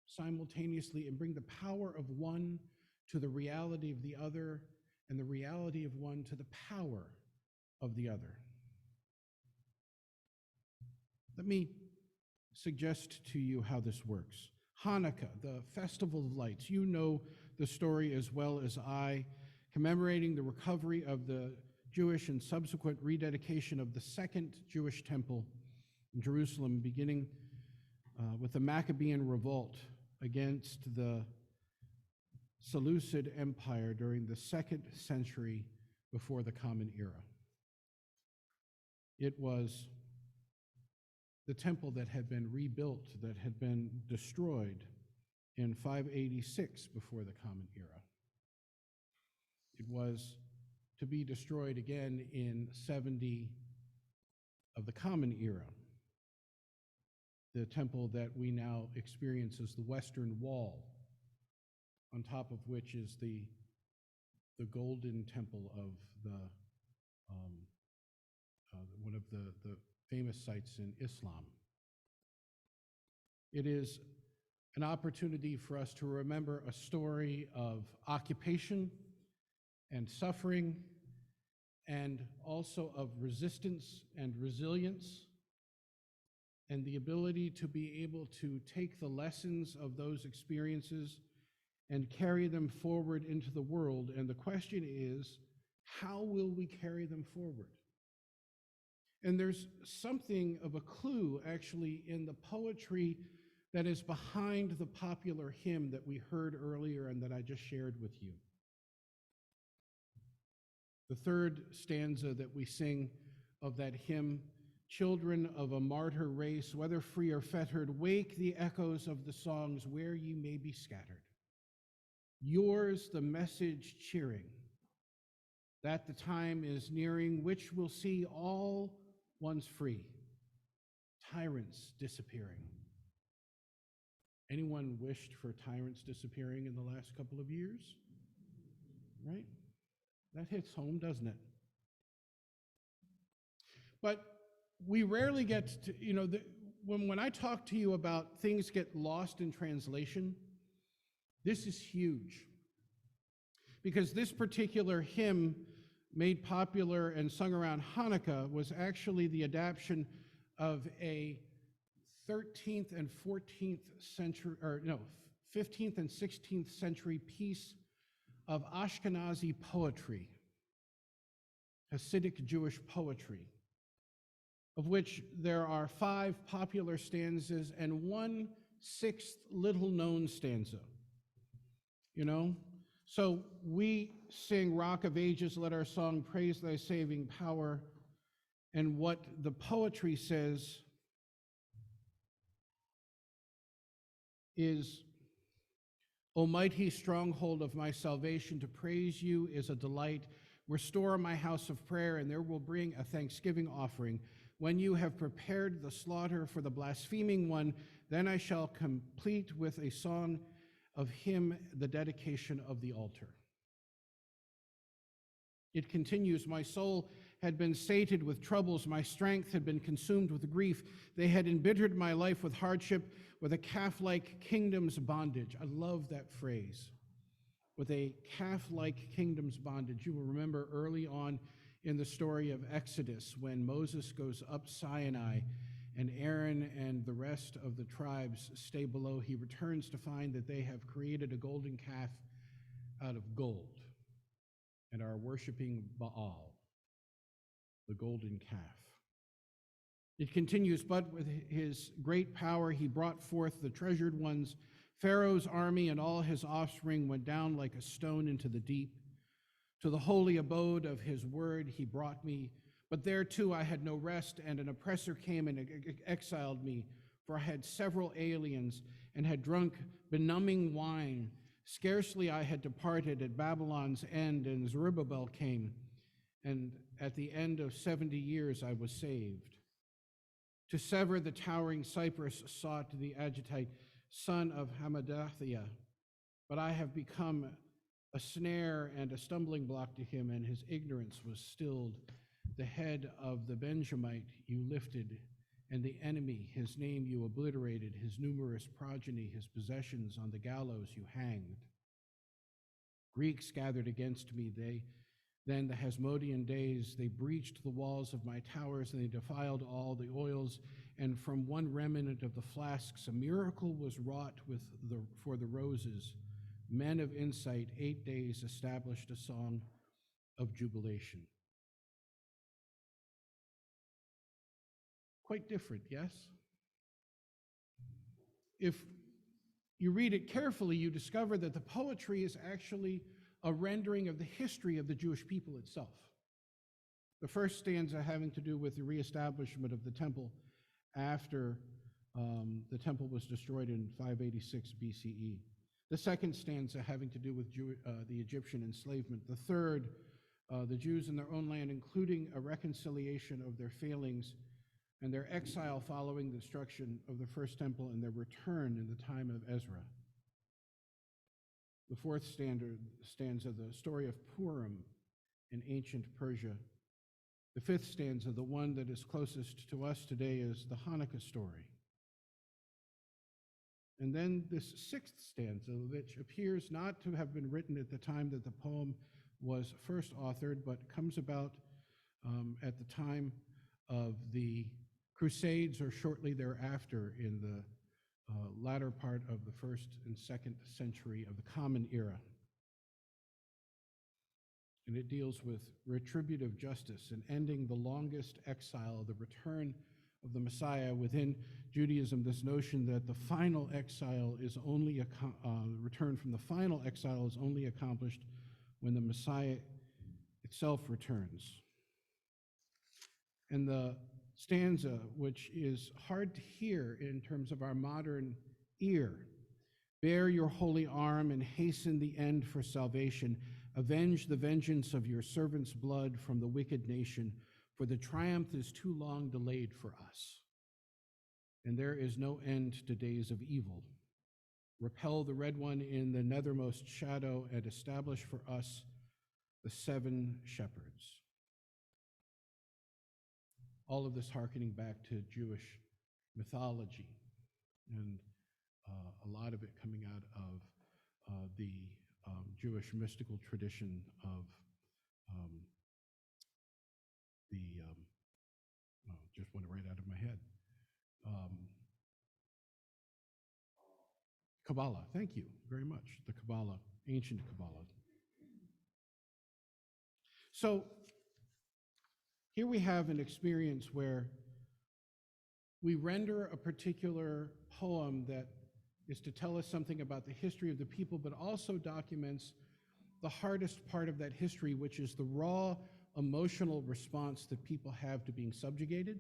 simultaneously and bring the power of one to the reality of the other and the reality of one to the power of the other. Let me suggest to you how this works. Hanukkah, the festival of lights. You know the story as well as I, commemorating the recovery of the Jewish and subsequent rededication of the second Jewish temple in Jerusalem, beginning with the Maccabean revolt against the Seleucid Empire during the 2nd century before the Common Era. It was the temple that had been rebuilt, that had been destroyed in 586 before the Common Era. It was to be destroyed again in 70 of the Common Era, the temple that we now experience as the Western Wall, on top of which is the Golden Temple of one of the famous sites in Islam. It is an opportunity for us to remember a story of occupation and suffering, and also of resistance and resilience, and the ability to be able to take the lessons of those experiences and carry them forward into the world. And the question is, how will we carry them forward? And there's something of a clue, actually, in the poetry that is behind the popular hymn that we heard earlier and that I just shared with you. The third stanza that we sing of that hymn, children of a martyr race, whether free or fettered, wake the echoes of the songs where ye may be scattered. Yours the message cheering, that the time is nearing, which will see all ones free, tyrants disappearing. Anyone wished for tyrants disappearing in the last couple of years? Right? That hits home, doesn't it? But we rarely get to, when I talk to you about things get lost in translation, this is huge. Because this particular hymn, made popular and sung around Hanukkah, was actually the adaptation of a 13th and 14th century, 15th and 16th century piece of Ashkenazi poetry. Hasidic Jewish poetry, of which there are 5 popular stanzas and 1/6 little-known stanza. You know? So we sing Rock of Ages, let our song praise thy saving power. And what the poetry says is, O mighty stronghold of my salvation, to praise you is a delight. Restore my house of prayer, and there will bring a thanksgiving offering. When you have prepared the slaughter for the blaspheming one, then I shall complete with a song of him the dedication of the altar. It continues, my soul had been sated with troubles, my strength had been consumed with grief. They had embittered my life with hardship, with a calf-like kingdom's bondage. I love that phrase. With a calf-like kingdom's bondage. You will remember early on in the story of Exodus when Moses goes up Sinai and Aaron and the rest of the tribes stay below. He returns to find that they have created a golden calf out of gold and are worshiping Baal, the golden calf. It continues, but with his great power he brought forth the treasured ones. Pharaoh's army and all his offspring went down like a stone into the deep. To the holy abode of his word he brought me, but there too I had no rest, and an oppressor came and exiled me, for I had several aliens and had drunk benumbing wine. Scarcely I had departed at Babylon's end, and Zerubbabel came, and at the end of 70 years I was saved. To sever the towering cypress sought the Agitite, son of Hammedathiah, but I have become a snare and a stumbling block to him, and his ignorance was stilled. The head of the Benjamite you lifted, and the enemy, his name you obliterated, his numerous progeny, his possessions on the gallows you hanged. Greeks gathered against me, then the Hasmodean days, they breached the walls of my towers, and they defiled all the oils, and from one remnant of the flasks a miracle was wrought for the roses. Men of insight, 8 days established a song of jubilation. Quite different, yes? If you read it carefully, you discover that the poetry is actually a rendering of the history of the Jewish people itself. The first stanza having to do with the reestablishment of the temple after the temple was destroyed in 586 BCE. The second stanza having to do with the Egyptian enslavement. The third, the Jews in their own land, including a reconciliation of their failings and their exile following the destruction of the first temple and their return in the time of Ezra. The fourth stanza, the story of Purim in ancient Persia. The fifth stanza, the one that is closest to us today, is the Hanukkah story. And then this sixth stanza, which appears not to have been written at the time that the poem was first authored, but comes about at the time of the Crusades or shortly thereafter in the latter part of the 1st and 2nd century of the Common Era. And it deals with retributive justice and ending the longest exile, the return of the Messiah. Within Judaism, this notion that the final exile is only return from the final exile is only accomplished when the Messiah itself returns. And the stanza, which is hard to hear in terms of our modern ear, bear your holy arm and hasten the end for salvation. Avenge the vengeance of your servant's blood from the wicked nation, for the triumph is too long delayed for us, and there is no end to days of evil. Repel the red one in the nethermost shadow and establish for us the 7 shepherds. All of this hearkening back to Jewish mythology, and a lot of it coming out of the Jewish mystical tradition of just went right out of my head. Kabbalah, thank you very much. The Kabbalah, ancient Kabbalah. So Here we have an experience where we render a particular poem that is to tell us something about the history of the people, but also documents the hardest part of that history, which is the raw emotional response that people have to being subjugated,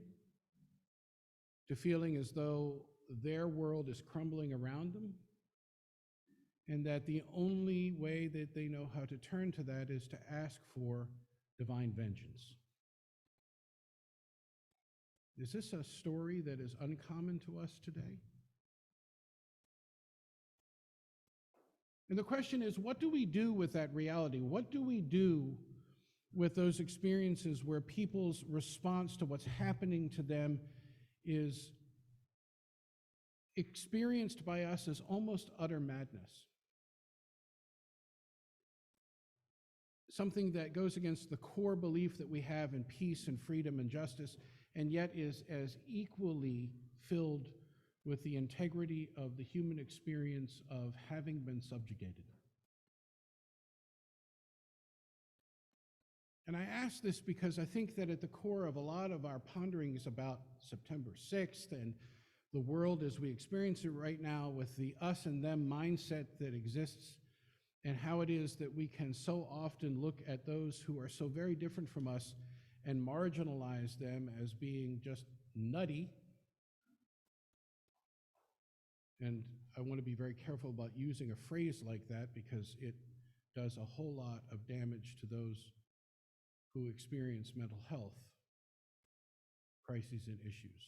to feeling as though their world is crumbling around them, and that the only way that they know how to turn to that is to ask for divine vengeance. Is this a story that is uncommon to us today? And the question is, what do we do with that reality? What do we do with those experiences where people's response to what's happening to them is experienced by us as almost utter madness? Something that goes against the core belief that we have in peace and freedom and justice, and yet is as equally filled with the integrity of the human experience of having been subjugated. And I ask this because I think that at the core of a lot of our ponderings about September 6th and the world as we experience it right now, with the us and them mindset that exists, and how it is that we can so often look at those who are so very different from us and marginalize them as being just nutty. And I want to be very careful about using a phrase like that, because it does a whole lot of damage to those who experience mental health crises and issues.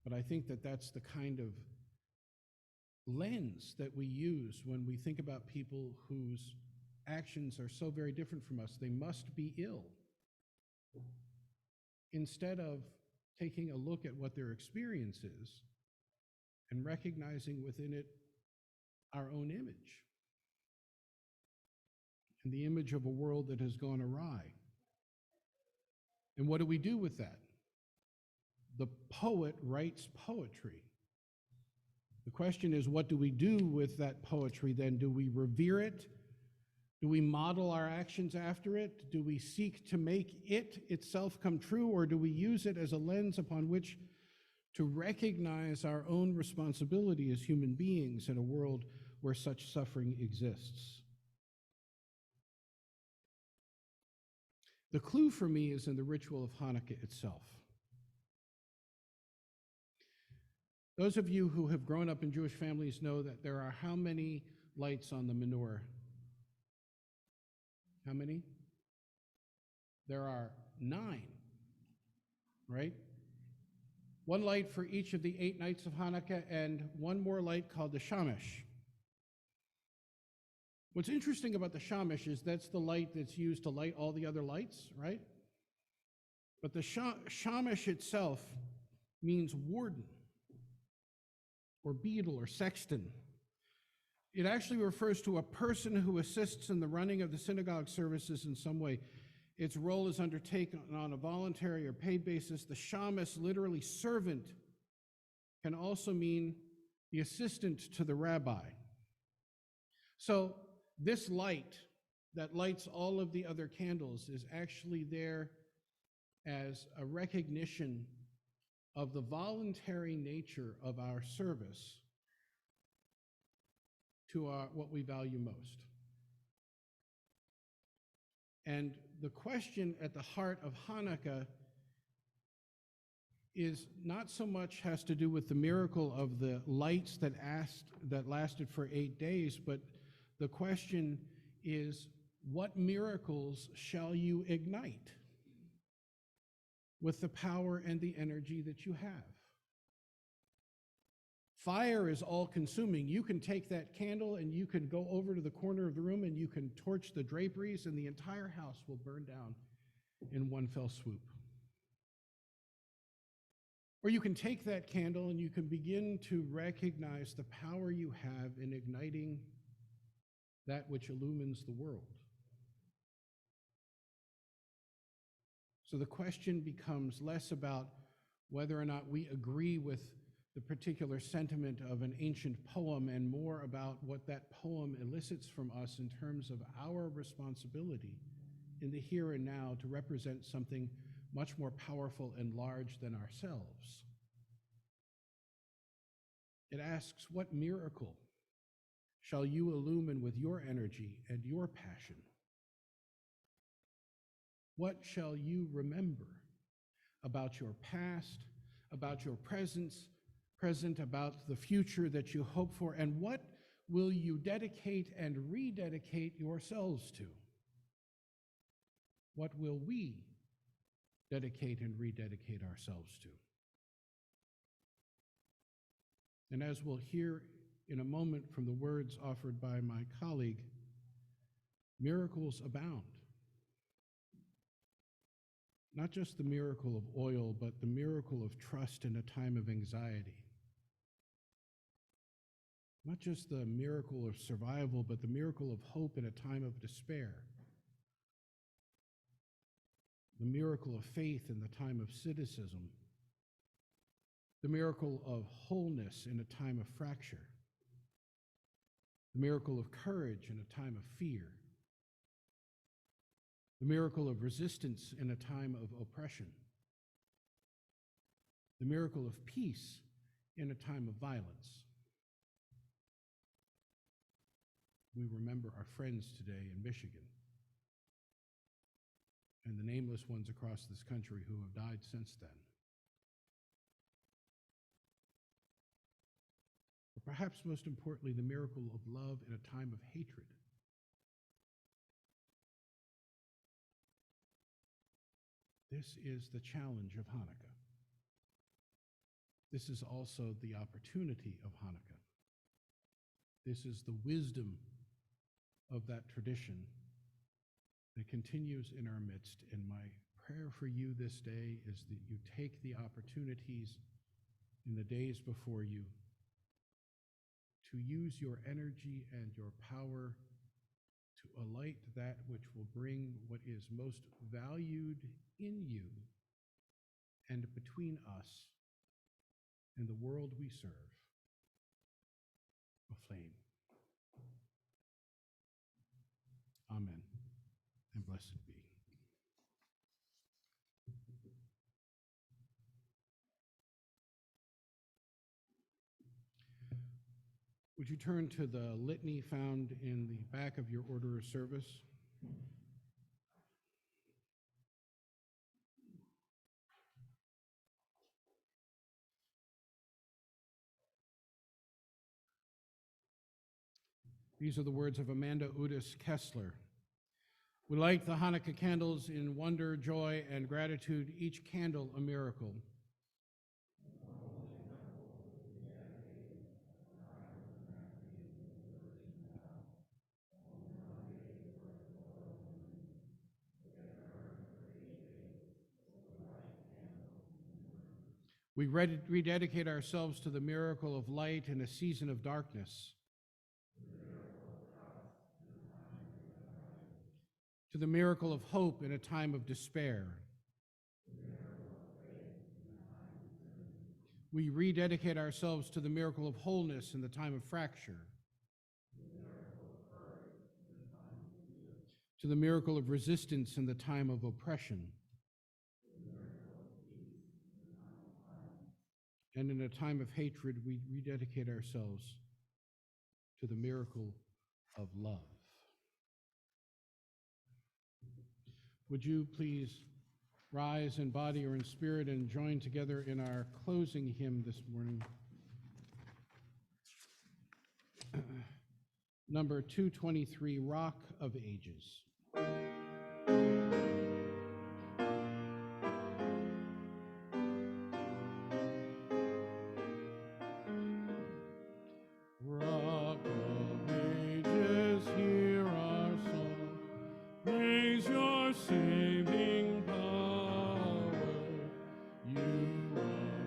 But I think that that's the kind of lens that we use when we think about people whose actions are so very different from us. They must be ill. Instead of taking a look at what their experience is and recognizing within it our own image, and the image of a world that has gone awry. And what do we do with that? The poet writes poetry. The question is, what do we do with that poetry then? Do we revere it? Do we model our actions after it? Do we seek to make it itself come true, or do we use it as a lens upon which to recognize our own responsibility as human beings in a world where such suffering exists? The clue for me is in the ritual of Hanukkah itself. Those of you who have grown up in Jewish families know that there are how many lights on the menorah? How many? There are 9, right? 1 light for each of the 8 nights of Hanukkah, and 1 more light called the Shamash. What's interesting about the Shamash is that's the light that's used to light all the other lights, right? But the Shamash itself means warden, or beadle, or sexton. It actually refers to a person who assists in the running of the synagogue services in some way. Its role is undertaken on a voluntary or paid basis. The shamash, literally servant, can also mean the assistant to the rabbi. So this light that lights all of the other candles is actually there as a recognition of the voluntary nature of our service to what we value most. And the question at the heart of Hanukkah is not so much has to do with the miracle of the lights that lasted for 8 days, but the question is, what miracles shall you ignite with the power and the energy that you have? Fire is all-consuming. You can take that candle and you can go over to the corner of the room and you can torch the draperies, and the entire house will burn down in one fell swoop. Or you can take that candle and you can begin to recognize the power you have in igniting that which illumines the world. So the question becomes less about whether or not we agree with the particular sentiment of an ancient poem, and more about what that poem elicits from us in terms of our responsibility in the here and now to represent something much more powerful and large than ourselves. It asks, what miracle shall you illumine with your energy and your passion? What shall you remember about your past, about your present, about the future that you hope for, and what will you dedicate and rededicate yourselves to? What will we dedicate and rededicate ourselves to? And as we'll hear in a moment from the words offered by my colleague, miracles abound. Not just the miracle of oil, but the miracle of trust in a time of anxiety. Not just the miracle of survival, but the miracle of hope in a time of despair. The miracle of faith in the time of cynicism. The miracle of wholeness in a time of fracture. The miracle of courage in a time of fear. The miracle of resistance in a time of oppression. The miracle of peace in a time of violence. We remember our friends today in Michigan and the nameless ones across this country who have died since then. But perhaps most importantly, the miracle of love in a time of hatred. This is the challenge of Hanukkah. This is also the opportunity of Hanukkah. This is the wisdom of that tradition that continues in our midst. And my prayer for you this day is that you take the opportunities in the days before you to use your energy and your power to alight that which will bring what is most valued in you and between us and the world we serve, a flame. Amen, and blessed be. Would you turn to the litany found in the back of your order of service? These are the words of Amanda Udis Kessler. We light the Hanukkah candles in wonder, joy, and gratitude, each candle a miracle. We rededicate ourselves to the miracle of light in a season of darkness. To the miracle of hope in a time of despair. We rededicate ourselves to the miracle of wholeness in the time of fracture. To the miracle of resistance in the time of oppression. And in a time of hatred, we rededicate ourselves to the miracle of love. Would you please rise in body or in spirit and join together in our closing hymn this morning? Number 223, Rock of Ages. Rock of Ages, hear our song. Praise your saving power. You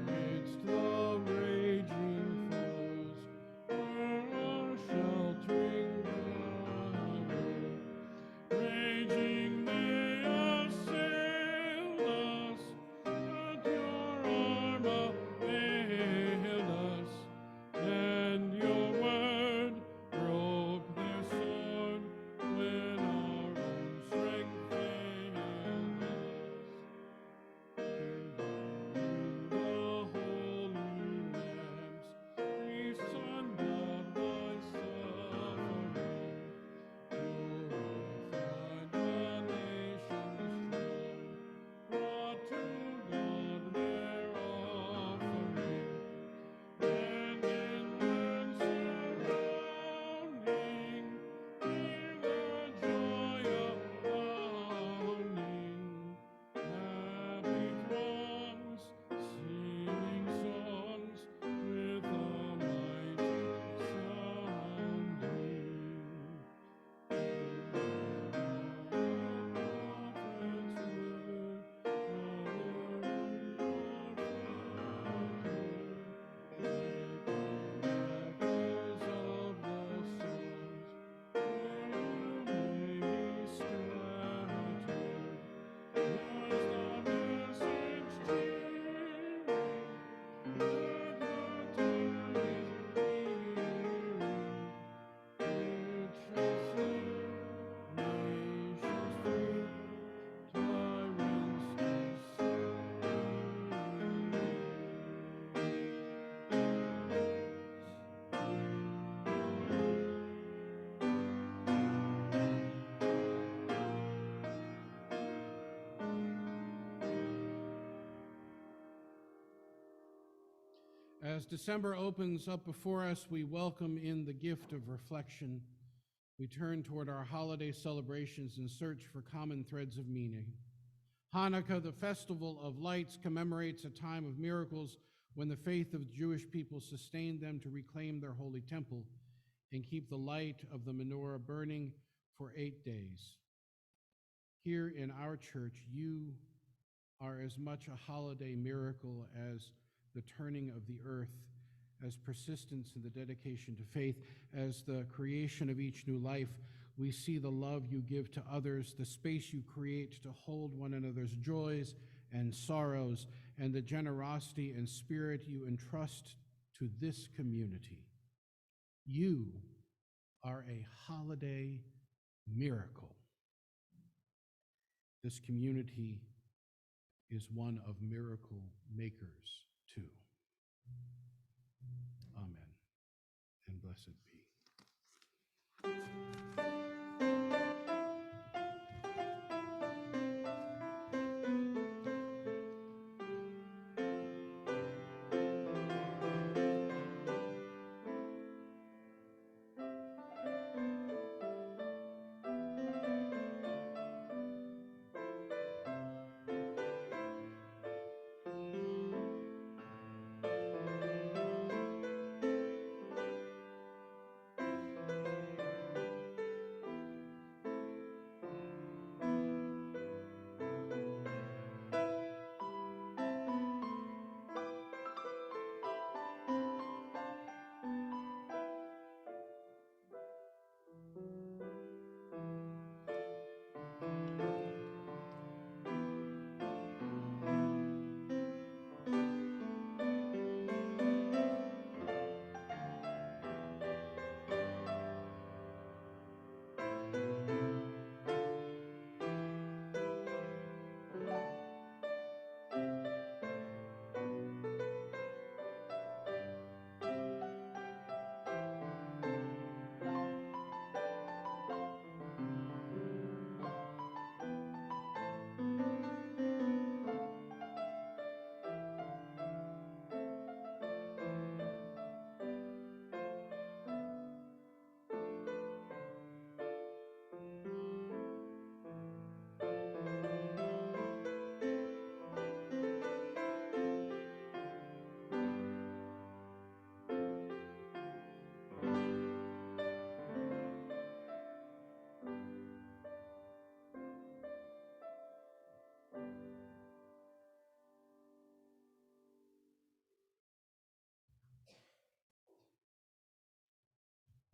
amidst the raging foes are our sheltering tower. Raging they assailed us, but your arm availed us, and your word broke their sword when our own strength failed. As December opens up before us, we welcome in the gift of reflection. We turn toward our holiday celebrations and search for common threads of meaning. Hanukkah, the festival of lights, commemorates a time of miracles when the faith of the Jewish people sustained them to reclaim their holy temple and keep the light of the menorah burning for 8 days. Here in our church, you are as much a holiday miracle as the turning of the earth, as persistence in the dedication to faith, as the creation of each new life. We see the love you give to others, the space you create to hold one another's joys and sorrows, and the generosity and spirit you entrust to this community. You are a holiday miracle. This community is one of miracle makers too. Amen, and blessed be.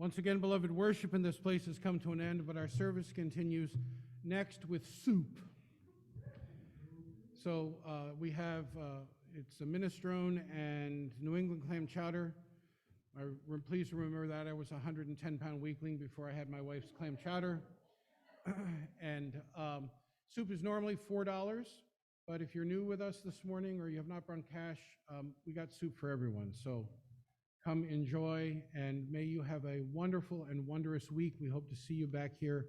Once again, beloved, worship in this place has come to an end, but our service continues next with soup. So we have, it's a minestrone and New England clam chowder. I'm pleased to remember that I was a 110-pound weakling before I had my wife's clam chowder. And soup is normally $4, but if you're new with us this morning or you have not brought cash, we got soup for everyone. So come enjoy, and may you have a wonderful and wondrous week. We hope to see you back here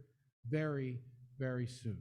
very, very soon.